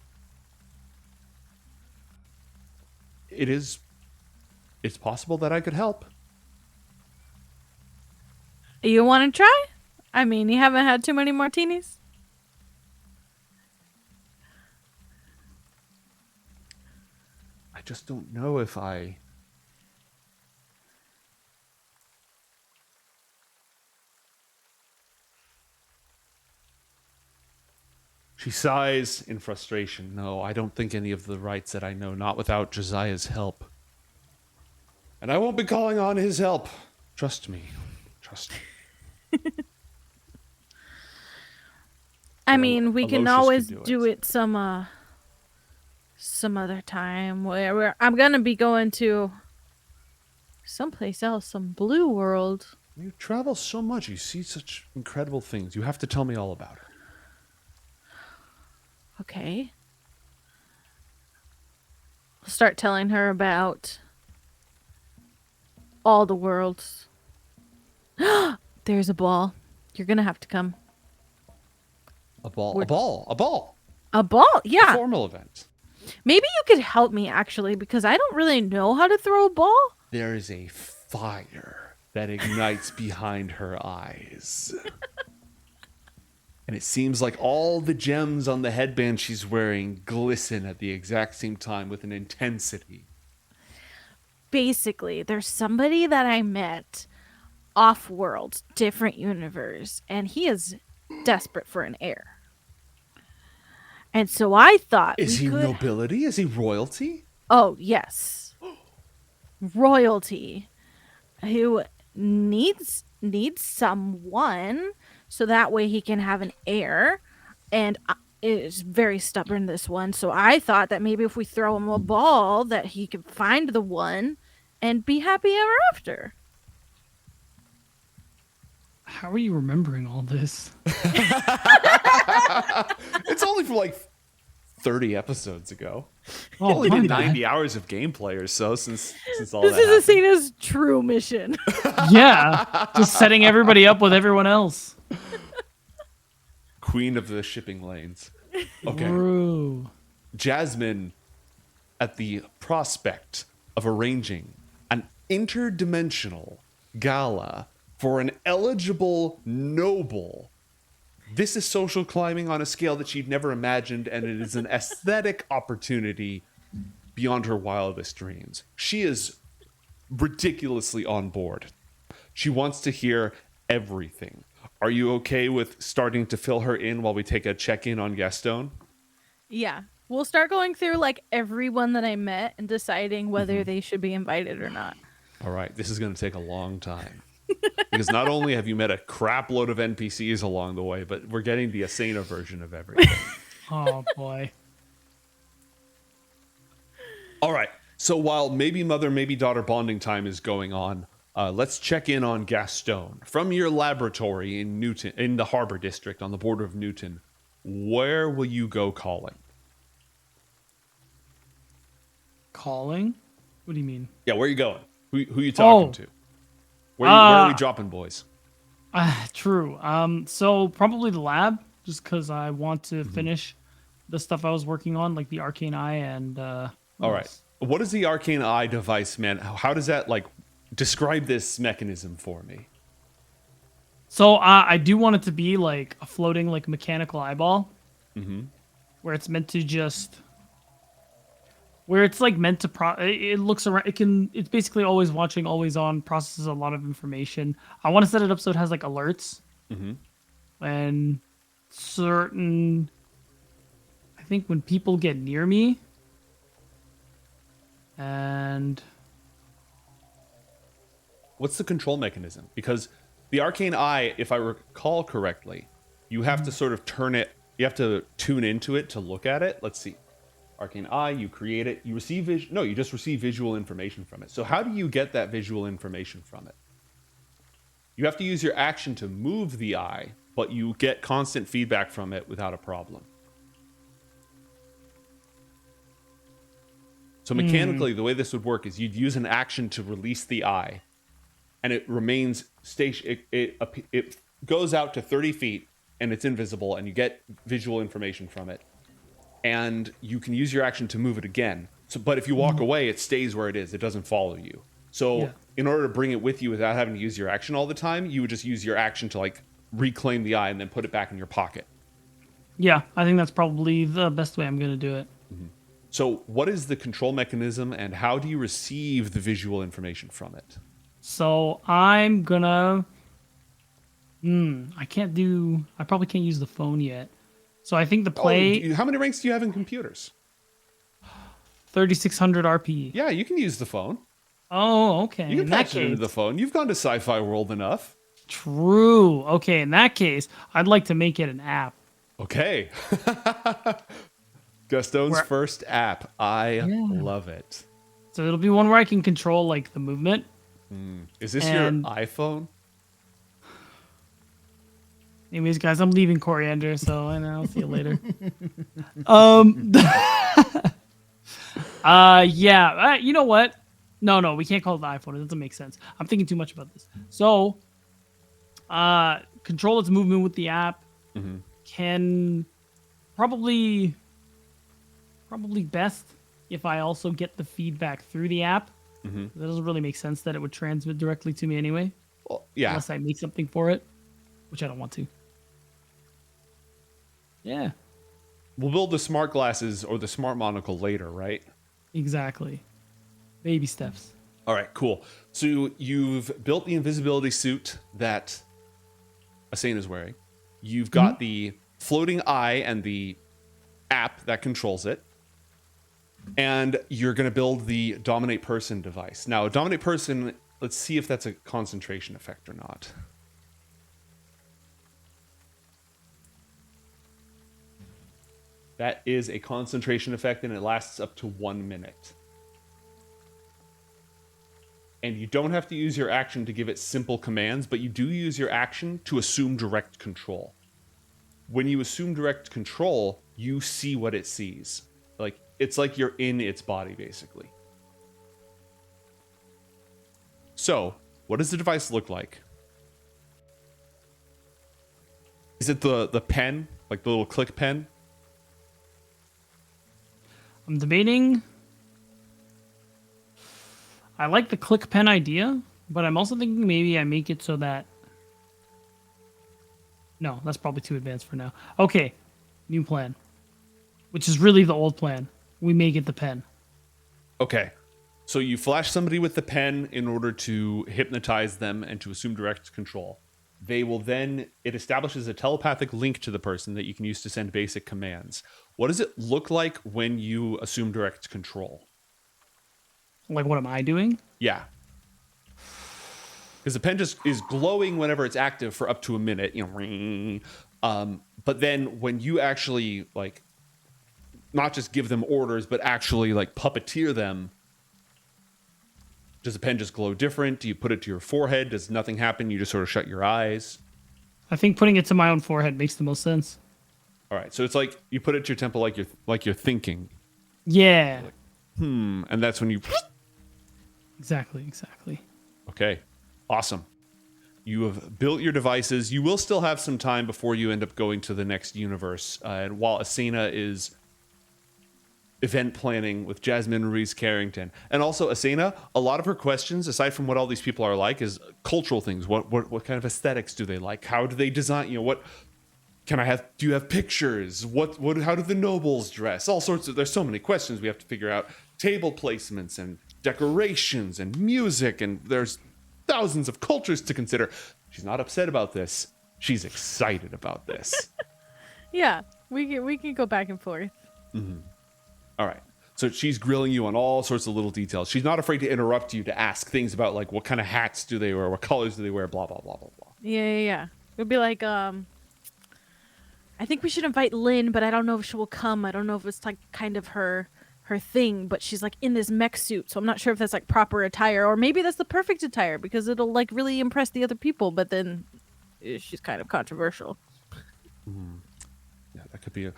It's possible that I could help. You want to try? I mean, you haven't had too many martinis? I just don't know if I... She sighs in frustration. No, I don't think any of the rites that I know, not without Josiah's help. And I won't be calling on his help. Trust me. Trust me. I mean, we can always Aloysius do it some other time. Where I'm gonna be going to someplace else, some blue world. You travel so much. You see such incredible things. You have to tell me all about it. Okay. I'll start telling her about all the worlds. There's a ball. You're gonna have to come. A ball. We're- A ball. A ball. A ball? Yeah. A formal event. Maybe you could help me actually, because I don't really know how to throw a ball. There is a fire that ignites behind her eyes. And it seems like all the gems on the headband she's wearing glisten at the exact same time with an intensity. Basically, there's somebody that I met off-world, different universe, and he is desperate for an heir. And so I thought, Is he nobility? Is he royalty? Oh, yes. Royalty who needs someone so that way he can have an heir, and is very stubborn, this one. So I thought that maybe if we throw him a ball that he could find the one and be happy ever after. How are you remembering all this? It's only from like 30 episodes ago. Oh, Only my did bad. 90 hours of gameplay or so since all This that is happened. Asena's true mission. Yeah, just setting everybody up with everyone else. Queen of the shipping lanes. Okay. True. Jasmine, at the prospect of arranging an interdimensional gala for an eligible noble. This is social climbing on a scale that she'd never imagined, and it is an aesthetic opportunity beyond her wildest dreams. She is ridiculously on board. She wants to hear everything. Are you okay with starting to fill her in while we take a check-in on Gastone? Yeah. We'll start going through like everyone that I met and deciding whether they should be invited or not. All right, this is going to take a long time. Because not only have you met a crap load of NPCs along the way, but we're getting the Asena version of everything. Oh boy. All right, so while maybe mother, maybe daughter bonding time is going on, let's check in on Gastone. From your laboratory in Newton, in the Harbor District on the border of Newton, where will you go calling? Calling? What do you mean? Yeah, where are you going? Who you talking to? Where are we dropping, boys? True. So probably the lab, just because I want to finish the stuff I was working on, like the arcane eye and. All right. What is the arcane eye device, man? How does that like describe this mechanism for me? So I do want it to be like a floating, like mechanical eyeball, where it's meant to just, where it's like meant to it looks around. It's basically always watching, always on, processes a lot of information. I want to set it up so it has like alerts, when certain, I think when people get near me, and what's the control mechanism? Because the arcane eye, if I recall correctly, you have to sort of turn it, you have to tune into it to look at it. Let's see. Arcane eye, you create it, you receive you just receive visual information from it. So how do you get that visual information from it? You have to use your action to move the eye, but you get constant feedback from it without a problem. So mechanically, the way this would work is you'd use an action to release the eye, and it remains station. It goes out to 30 feet, and it's invisible, and you get visual information from it. And you can use your action to move it again. So, but if you walk away, it stays where it is. It doesn't follow you. So in order to bring it with you without having to use your action all the time, you would just use your action to like reclaim the eye and then put it back in your pocket. Yeah, I think that's probably the best way I'm going to do it. So what is the control mechanism and how do you receive the visual information from it? So I'm gonna, I probably can't use the phone yet. So I think the play. How many ranks do you have in computers? 3600 RP. Yeah, you can use the phone. Oh, okay. You can patch it into the phone. You've gone to Sci-Fi World enough. True. Okay, in that case, I'd like to make it an app. Okay. Gastone's first app. I love it. So it'll be one where I can control like the movement. Is this your iPhone? Anyways, guys, I'm leaving Coriander, so I know I'll see you later. You know what? No, we can't call it the iPhone. It doesn't make sense. I'm thinking too much about this. So, control its movement with the app. Can probably best if I also get the feedback through the app. That doesn't really make sense that it would transmit directly to me anyway. Well, yeah. Unless I make something for it, which I don't want to. Yeah. We'll build the smart glasses or the smart monocle later, right? Exactly. Baby steps. All right, cool. So you've built the invisibility suit that Asena is wearing. You've got the floating eye and the app that controls it. And you're going to build the dominate person device. Now, dominate person, let's see if that's a concentration effect or not. That is a concentration effect, and it lasts up to 1 minute. And you don't have to use your action to give it simple commands, but you do use your action to assume direct control. When you assume direct control, you see what it sees. Like, it's like you're in its body, basically. So, what does the device look like? Is it the pen? Like the little click pen? I'm debating. I like the click pen idea, but I'm also thinking maybe I make it so that... No, that's probably too advanced for now. Okay, new plan. Which is really the old plan. We make it the pen. Okay. So you flash somebody with the pen in order to hypnotize them and to assume direct control. They will then... It establishes a telepathic link to the person that you can use to send basic commands. What does it look like when you assume direct control? Like, what am I doing? Yeah. Because the pen just is glowing whenever it's active for up to a minute. You know, but then when you actually, like, not just give them orders, but actually, like, puppeteer them, does the pen just glow different? Do you put it to your forehead? Does nothing happen? You just sort of shut your eyes? I think putting it to my own forehead makes the most sense. All right, so it's like you put it to your temple like you're thinking. Yeah. Like, and that's when you... Exactly. Okay. Awesome. You have built your devices. You will still have some time before you end up going to the next universe. And while Asena is event planning with Jasmine Ruiz Carrington, and also Asena, a lot of her questions, aside from what all these people are like, is cultural things. What kind of aesthetics do they like? How do they design? What can I have? Do you have pictures? How do the nobles dress? All sorts of. There's so many questions we have to figure out. Table placements and decorations and music, and there's thousands of cultures to consider. She's not upset about this. She's excited about this. Yeah, we can go back and forth. Mm-hmm. All right. So she's grilling you on all sorts of little details. She's not afraid to interrupt you to ask things about like what kind of hats do they wear, what colors do they wear, blah blah blah blah blah. Yeah. It'd be like, I think we should invite Lynn, but I don't know if she will come. I don't know if it's like kind of her thing, but she's like in this mech suit, so I'm not sure if that's like proper attire, or maybe that's the perfect attire because it'll like really impress the other people, but then she's kind of controversial. Yeah, that could be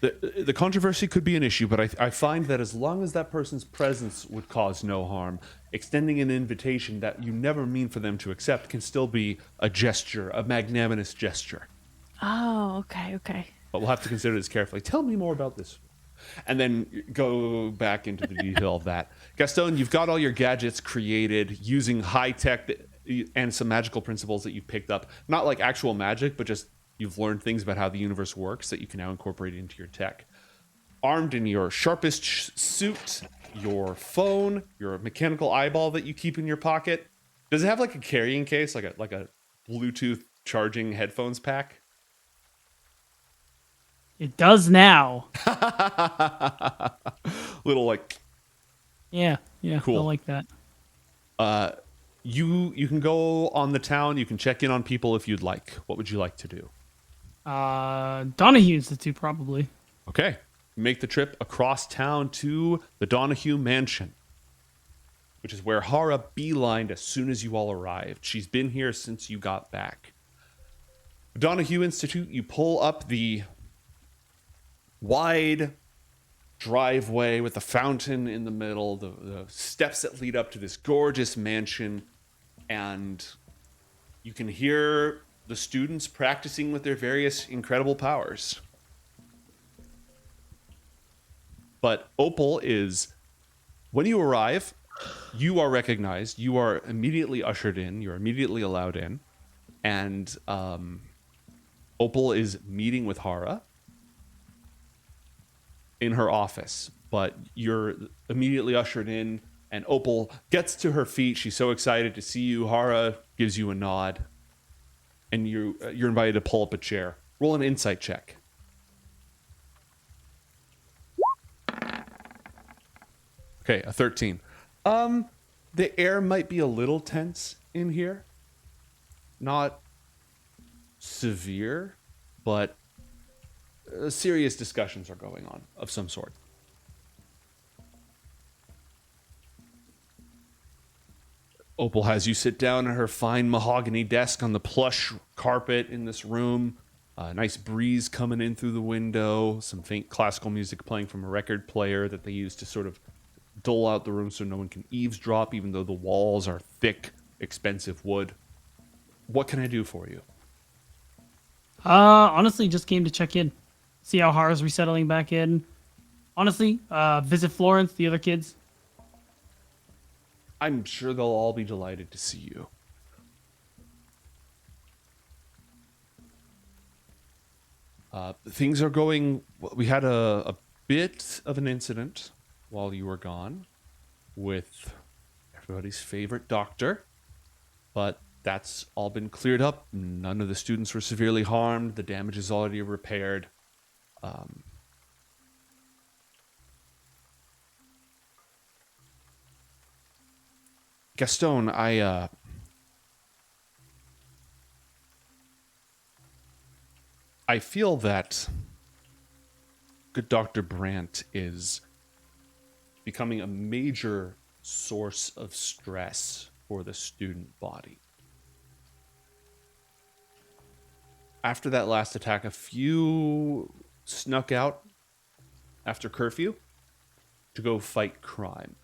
the controversy could be an issue, but I find that as long as that person's presence would cause no harm, extending an invitation that you never mean for them to accept can still be a gesture, a magnanimous gesture. Oh, okay. But we'll have to consider this carefully. Tell me more about this. And then go back into the detail of that. Gastone, you've got all your gadgets created using high tech and some magical principles that you've picked up. Not like actual magic, but just you've learned things about how the universe works that you can now incorporate into your tech. Armed in your sharpest suit, your phone, your mechanical eyeball that you keep in your pocket. Does it have like a carrying case, like a Bluetooth charging headphones pack? It does now. Little like Yeah, cool. I like that. You can go on the town. You can check in on people if you'd like. What would you like to do? Donahue Institute, probably. Okay. Make the trip across town to the Donahue Mansion, which is where Hara beelined as soon as you all arrived. She's been here since you got back. Donahue Institute, you pull up the wide driveway with the fountain in the middle, the steps that lead up to this gorgeous mansion, and you can hear the students practicing with their various incredible powers. But Opal is, when you arrive, you are recognized, you are immediately ushered in, you're immediately allowed in, and Opal is meeting with Hara in her office, but you're immediately ushered in, and Opal gets to her feet. She's so excited to see you. Hara gives you a nod, and you're invited to pull up a chair. Roll an insight check. Okay, a 13. The air might be a little tense in here. Not severe, but serious discussions are going on of some sort. Opal has you sit down at her fine mahogany desk on the plush carpet in this room. A nice breeze coming in through the window. Some faint classical music playing from a record player that they use to sort of dull out the room so no one can eavesdrop, even though the walls are thick, expensive wood. What can I do for you? Honestly, just came to check in. See how Hara's resettling back in. Honestly, visit Florence, the other kids. I'm sure they'll all be delighted to see you. Things are going... We had a bit of an incident while you were gone with everybody's favorite doctor, but that's all been cleared up. None of the students were severely harmed. The damage is already repaired. Gastone, I feel that good Dr. Brandt is becoming a major source of stress for the student body. After that last attack, a few snuck out after curfew to go fight crime.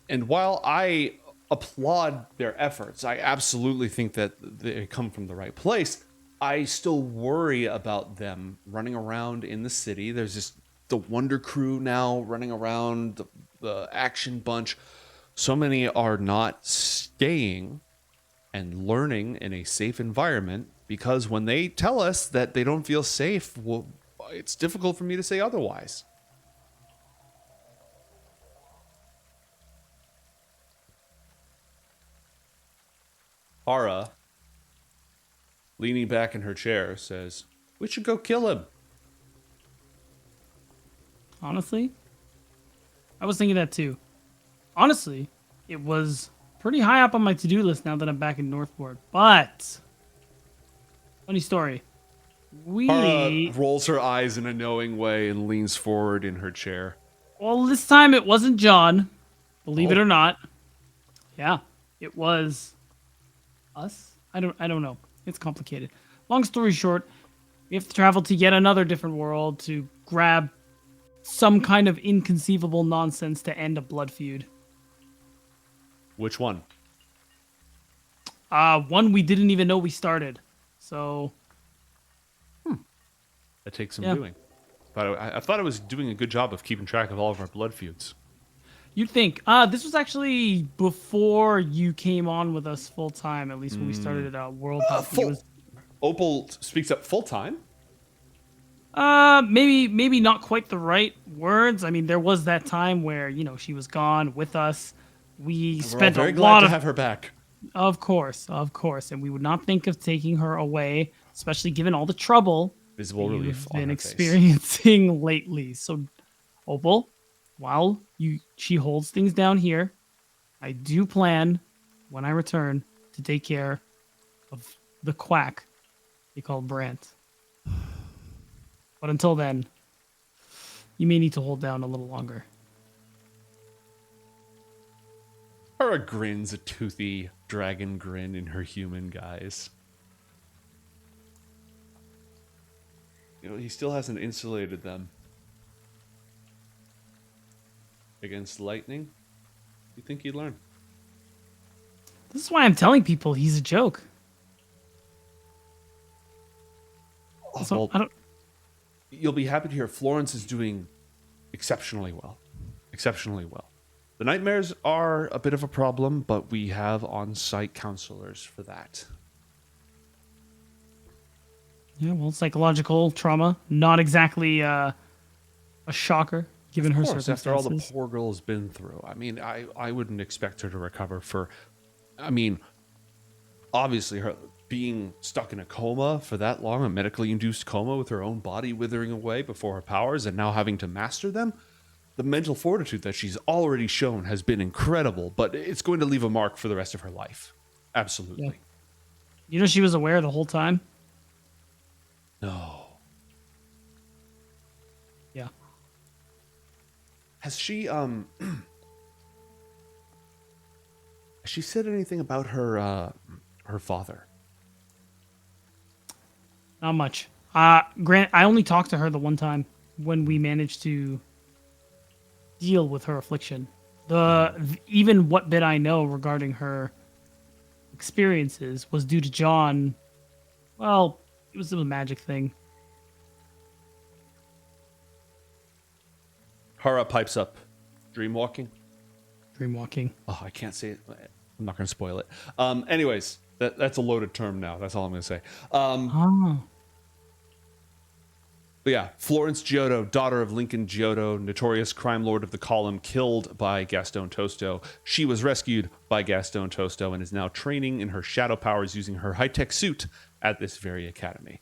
And while I applaud their efforts. I absolutely think that they come from the right place. I still worry about them running around in the city. There's just the Wonder Crew now running around, the Action Bunch. So many are not staying and learning in a safe environment, because when they tell us that they don't feel safe, well, it's difficult for me to say otherwise. Hara, leaning back in her chair, says, "We should go kill him." Honestly, I was thinking that too. Honestly, it was pretty high up on my to-do list now that I'm back in Northport. But funny story. Hara rolls her eyes in a knowing way and leans forward in her chair. Well, this time it wasn't John, believe it Oh. or not. Yeah, it was us. I don't know. It's complicated. Long story short, we have to travel to yet another different world to grab some kind of inconceivable nonsense to end a blood feud. Which one? One we didn't even know we started. So That takes some Yeah. doing. But I thought I was doing a good job of keeping track of all of our blood feuds. you'd think. This was actually before you came on with us full time, at least when we started World Hockey. It was, Opal speaks up full time. maybe not quite the right words. I mean, there was that time where, you know, she was gone with us. We We're all spent very a glad lot to of have her back. Of course, and we would not think of taking her away, especially given all the trouble Visible relief you've on been her face. experiencing lately. So, Opal, while she holds things down here, I do plan, when I return, to take care of the quack they call Brant. But until then, you may need to hold down a little longer. Hara grins a toothy dragon grin in her human guise. You know, he still hasn't insulated them against lightning. You think he'd learn? This is why I'm telling people he's a joke. Oh, So, well, I don't. you'll be happy to hear Florence is doing exceptionally well. Exceptionally well. The nightmares are a bit of a problem, but we have on-site counselors for that. Yeah, well, psychological trauma, not exactly a shocker given her Of course, circumstances. after all the poor girl has been through. I mean, I wouldn't expect her to recover for... I mean, obviously, her being stuck in a coma for that long, a medically induced coma with her own body withering away before her powers and now having to master them, the mental fortitude that she's already shown has been incredible, but it's going to leave a mark for the rest of her life. Absolutely. Yeah. You know, she was aware the whole time. No. Yeah. Has she said anything about her father? Not much. Grant, I only talked to her the one time when we managed to deal with her affliction. Even what bit I know regarding her experiences was due to John. Well, it was a magic thing. Hara pipes up. Dreamwalking? Dreamwalking. Oh, I can't say it. I'm not going to spoil it. Anyways, that's a loaded term now. That's all I'm going to say. Oh. But yeah, Florence Giotto, daughter of Lincoln Giotto, notorious crime lord of the column, killed by Gastone Tosto. She was rescued by Gastone Tosto and is now training in her shadow powers using her high-tech suit at this very academy.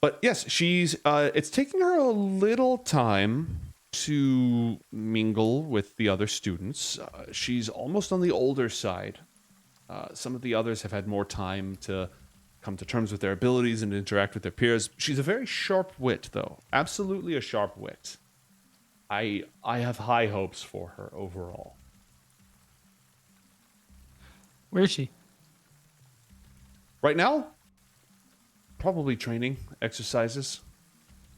But yes, she's it's taking her a little time to mingle with the other students. She's almost on the older side. Some of the others have had more time to come to terms with their abilities and interact with their peers. She's a very sharp wit, though. Absolutely a sharp wit. I have high hopes for her overall. Where is she? Right now, probably training, exercises.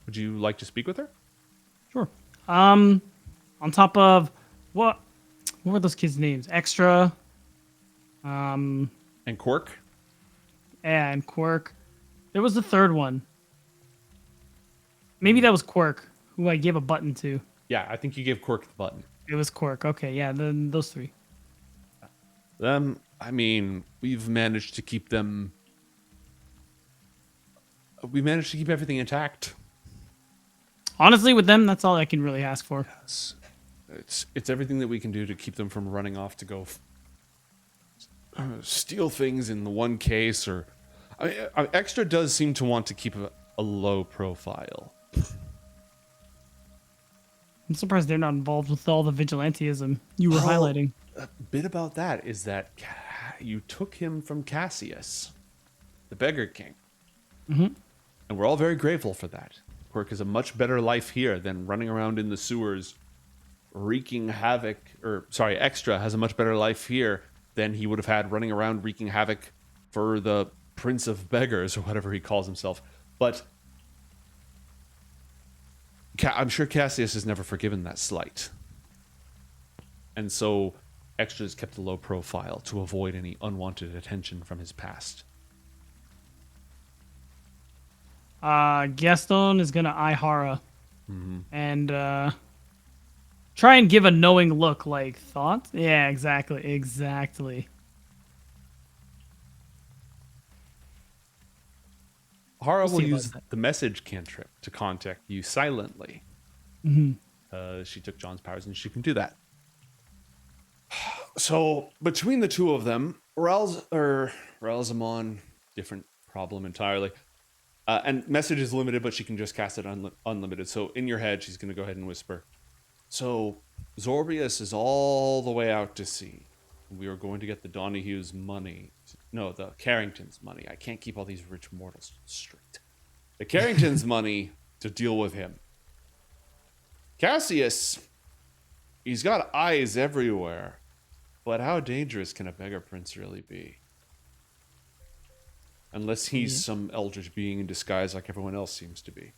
Would you like to speak with her? Sure. On top of what? what were those kids' names? Extra, And Quirk? and Quirk. There was the third one. Maybe that was Quirk, who I gave a button to. Yeah, I think you gave Quirk the button. It was Quirk. Okay, yeah, then those three. Them, I mean, we've managed to keep them. We managed to keep everything intact. Honestly, with them, that's all I can really ask for. It's everything that we can do to keep them from running off to go steal things in the one case, or Extra does seem to want to keep a low profile. I'm surprised they're not involved with all the vigilantism you were highlighting. A bit about that is that you took him from Cassius, the Beggar King. Mm-hmm. And we're all very grateful for that. Quirk has a much better life here than running around in the sewers wreaking havoc. Extra has a much better life here than he would have had running around wreaking havoc for the Prince of Beggars, or whatever he calls himself. But I'm sure Cassius has never forgiven that slight. And so Extra has kept a low profile to avoid any unwanted attention from his past. Gastone is gonna eye Hara and try and give a knowing look, like thought. Yeah, exactly. Hara We'll will see about use that. the message cantrip to contact you silently. Mm-hmm. She took John's powers and she can do that. So between the two of them, Ralzamon, different problem entirely. And message is limited, but she can just cast it unlimited. So in your head, she's going to go ahead and whisper. So Zorbius is all the way out to sea. We are going to get the Donahue's money. No, the Carrington's money. I can't keep all these rich mortals straight. The Carrington's money to deal with him. Cassius, he's got eyes everywhere. But how dangerous can a beggar prince really be? Unless he's some eldritch being in disguise like everyone else seems to be.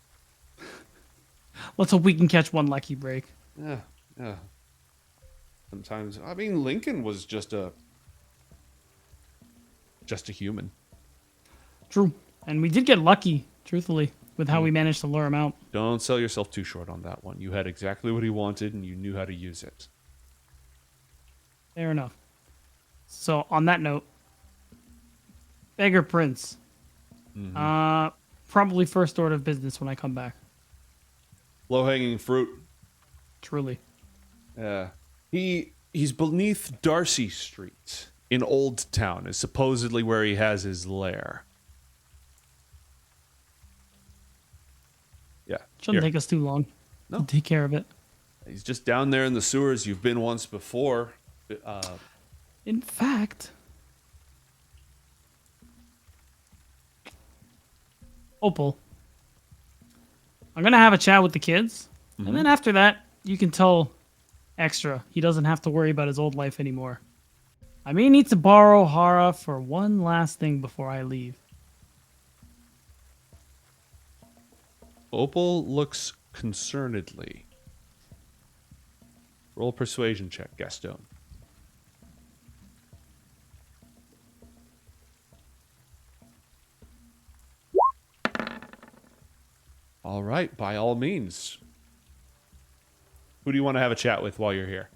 Let's hope we can catch one lucky break. Yeah. Sometimes, I mean, Lincoln was just a human. True. And we did get lucky, truthfully, with how we managed to lure him out. Don't sell yourself too short on that one. You had exactly what he wanted and you knew how to use it. Fair enough. So, on that note, Beggar Prince. Probably first order of business when I come back. Low-hanging fruit. Truly. Yeah. He's beneath Darcy Street in Old Town, is supposedly where he has his lair. Yeah. Shouldn't take us too long. No. To take care of it. He's just down there in the sewers. You've been once before. In fact, Opal, I'm going to have a chat with the kids. And then after that, you can tell Extra he doesn't have to worry about his old life anymore. I may need to borrow Hara for one last thing before I leave. Opal looks concernedly. Roll persuasion check, Gastone. All right, by all means. Who do you want to have a chat with while you're here?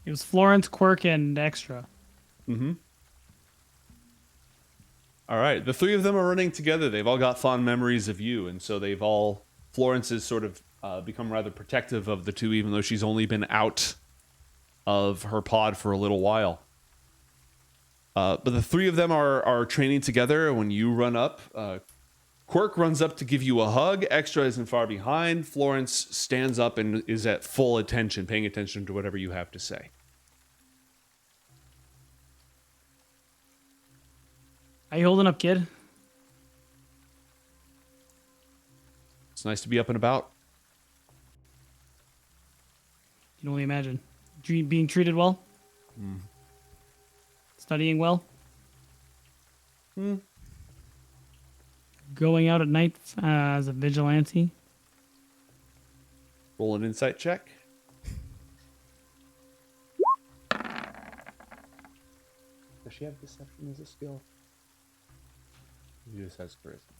It was Florence, Quirk, and Extra. All right, the three of them are running together. They've all got fond memories of you, and so Florence has sort of become rather protective of the two, even though she's only been out of her pod for a little while. But the three of them are training together. When you run up, Quirk runs up to give you a hug. Extra isn't far behind. Florence stands up and is at full attention, paying attention to whatever you have to say. How you holding up, kid? It's nice to be up and about. You can only imagine. Being treated well? Studying well? Going out at night as a vigilante? Roll an insight check. Does she have deception as a skill? She just has charisma.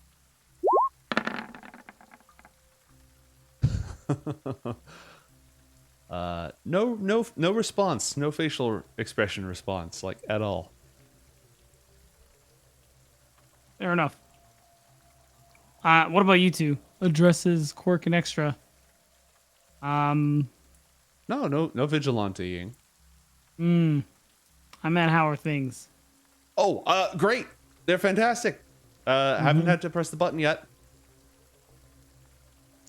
No response. No facial expression response, like at all. Fair enough. What about you two? Addresses Quirk and Extra. No vigilanteing. I meant how are things? Oh, great. They're fantastic. Haven't had to press the button yet.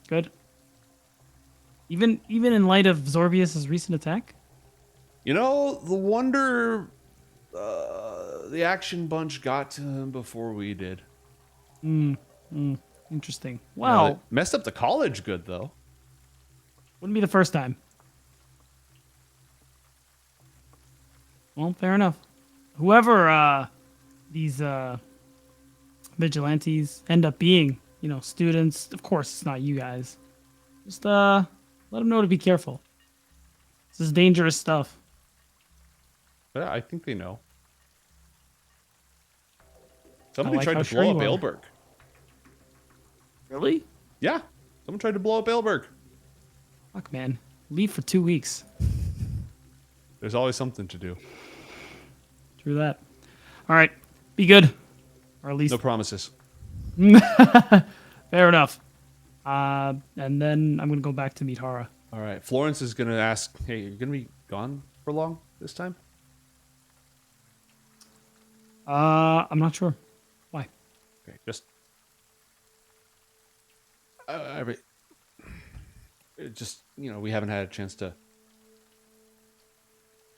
Good. Even in light of Zorbius' recent attack? You know, the wonder the action bunch got to him before we did. Interesting. You Well, know, it messed up the college good, though. wouldn't be the first time. Well, fair enough. Whoever these vigilantes end up being, students, of course it's not you guys. Just let them know to be careful. This is dangerous stuff. Yeah, I think they know. Somebody like tried how to sure blow you up are. Ailberg. Really? Yeah, someone tried to blow up Ailberg. Fuck, man. Leave for 2 weeks. There's always something to do. True that. All right. Be good. Or at least No promises. fair enough. And then I'm going to go back to meet Hara. All right. Florence is going to ask, hey, you're going to be gone for long this time? I'm not sure. Why? Okay, just... we haven't had a chance to...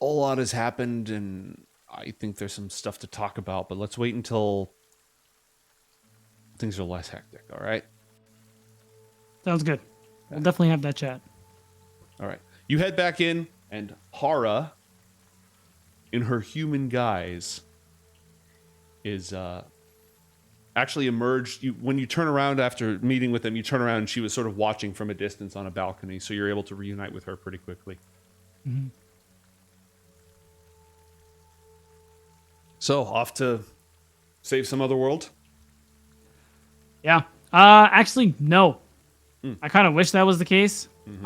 A lot has happened, and I think there's some stuff to talk about, but let's wait until things are less hectic, all right? Sounds good. We'll definitely have that chat. All right. You head back in, and Hara, in her human guise, is actually emerged. When you turn around after meeting with them, you turn around and she was sort of watching from a distance on a balcony, so you're able to reunite with her pretty quickly. Mm-hmm. So, off to save some other world? Yeah. Actually, no. I kind of wish that was the case. Mm-hmm.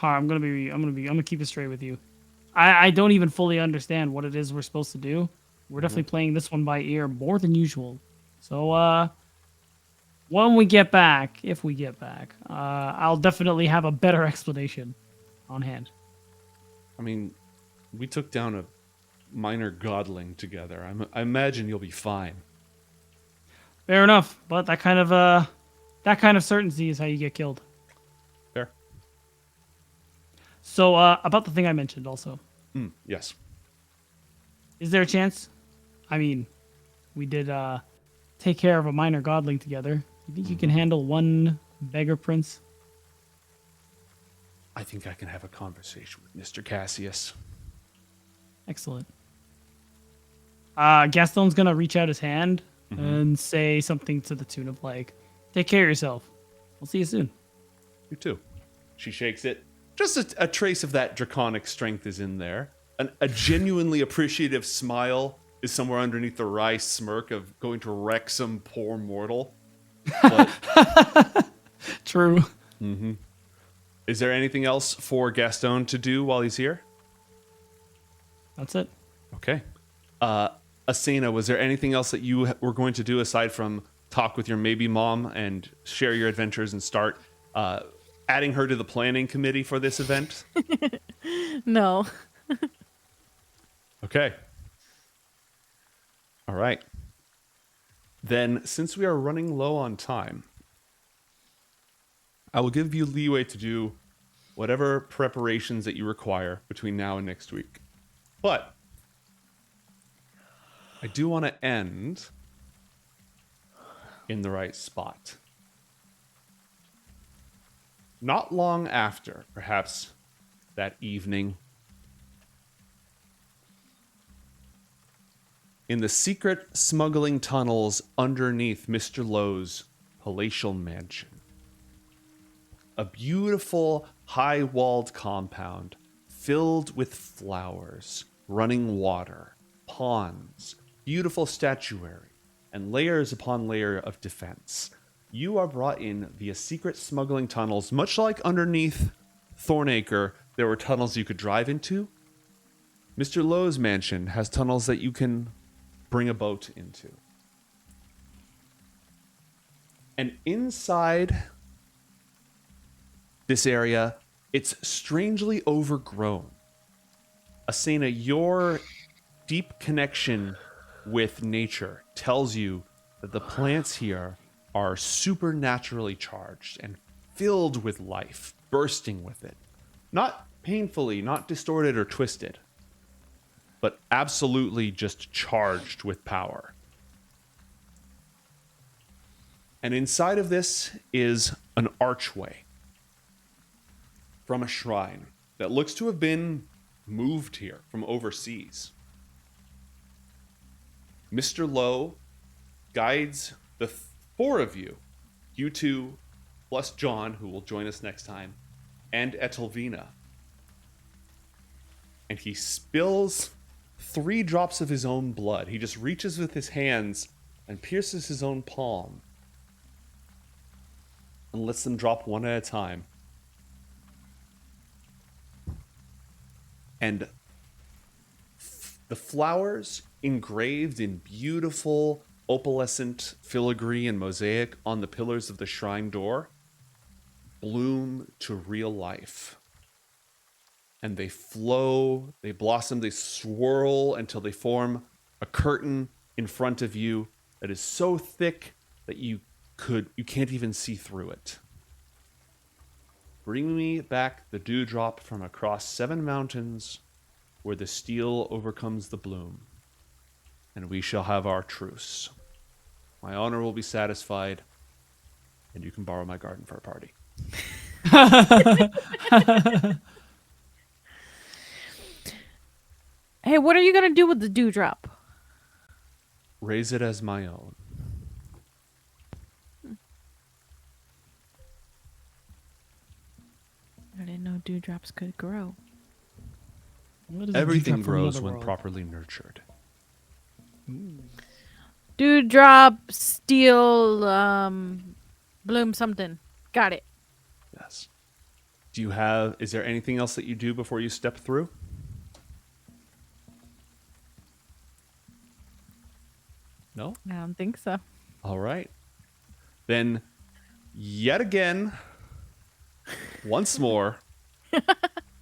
I'm gonna keep it straight with you. I don't even fully understand what it is we're supposed to do. We're definitely playing this one by ear more than usual. So, when we get back, if we get back, I'll definitely have a better explanation on hand. I mean, we took down a minor godling together. I imagine you'll be fine. Fair enough, but that kind of certainty is how you get killed. Fair. So, about the thing I mentioned also. Yes. Is there a chance? I mean, we did take care of a minor godling together. You think you can handle one beggar prince? I think I can have a conversation with Mr. Cassius. Excellent. Gastone's gonna reach out his hand and say something to the tune of like, "Take care of yourself. We'll see you soon." You too. She shakes it. Just a trace of that draconic strength is in there. A genuinely appreciative smile is somewhere underneath the wry smirk of going to wreck some poor mortal. But, True. is there anything else for Gastone to do while he's here? That's it. Okay. Asena, was there anything else that you were going to do aside from talk with your maybe mom and share your adventures and start adding her to the planning committee for this event? No. Okay. All right. Then, since we are running low on time, I will give you leeway to do whatever preparations that you require between now and next week. But I do want to end in the right spot. Not long after, perhaps that evening, in the secret smuggling tunnels underneath Mr. Lowe's palatial mansion, a beautiful high-walled compound filled with flowers, running water, ponds, beautiful statuary, and layers upon layer of defense. You are brought in via secret smuggling tunnels, much like underneath Thornacre, there were tunnels you could drive into. Mr. Lowe's mansion has tunnels that you can bring a boat into. And inside this area, it's strangely overgrown. Asena, your deep connection with nature tells you that the plants here are supernaturally charged and filled with life, bursting with it. Not painfully, not distorted or twisted, but absolutely just charged with power. And inside of this is an archway from a shrine that looks to have been moved here from overseas. Mr. Lowe guides the four of you, you two plus John, who will join us next time, and Etelvina. And he spills 3 drops of his own blood. He just reaches with his hands and pierces his own palm and lets them drop one at a time. And the flowers engraved in beautiful opalescent filigree and mosaic on the pillars of the shrine door bloom to real life. And they flow, they blossom, they swirl until they form a curtain in front of you that is so thick that you can't even see through it. Bring me back the dewdrop from across 7 mountains where the steel overcomes the bloom, and we shall have our truce. My honor will be satisfied, and you can borrow my garden for a party. Hey, what are you gonna do with the dewdrop? Raise it as my own. I didn't know dewdrops could grow. What is a Everything dewdrop from grows another when world? properly nurtured. Dewdrop, steel, bloom something. Got it. Yes. Is there anything else that you do before you step through? No? I don't think so. All right. Then, yet again, once more,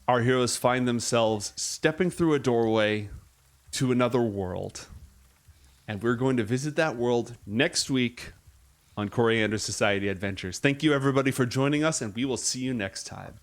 our heroes find themselves stepping through a doorway to another world. And we're going to visit that world next week on Coriander Society Adventures. Thank you, everybody, for joining us, and we will see you next time.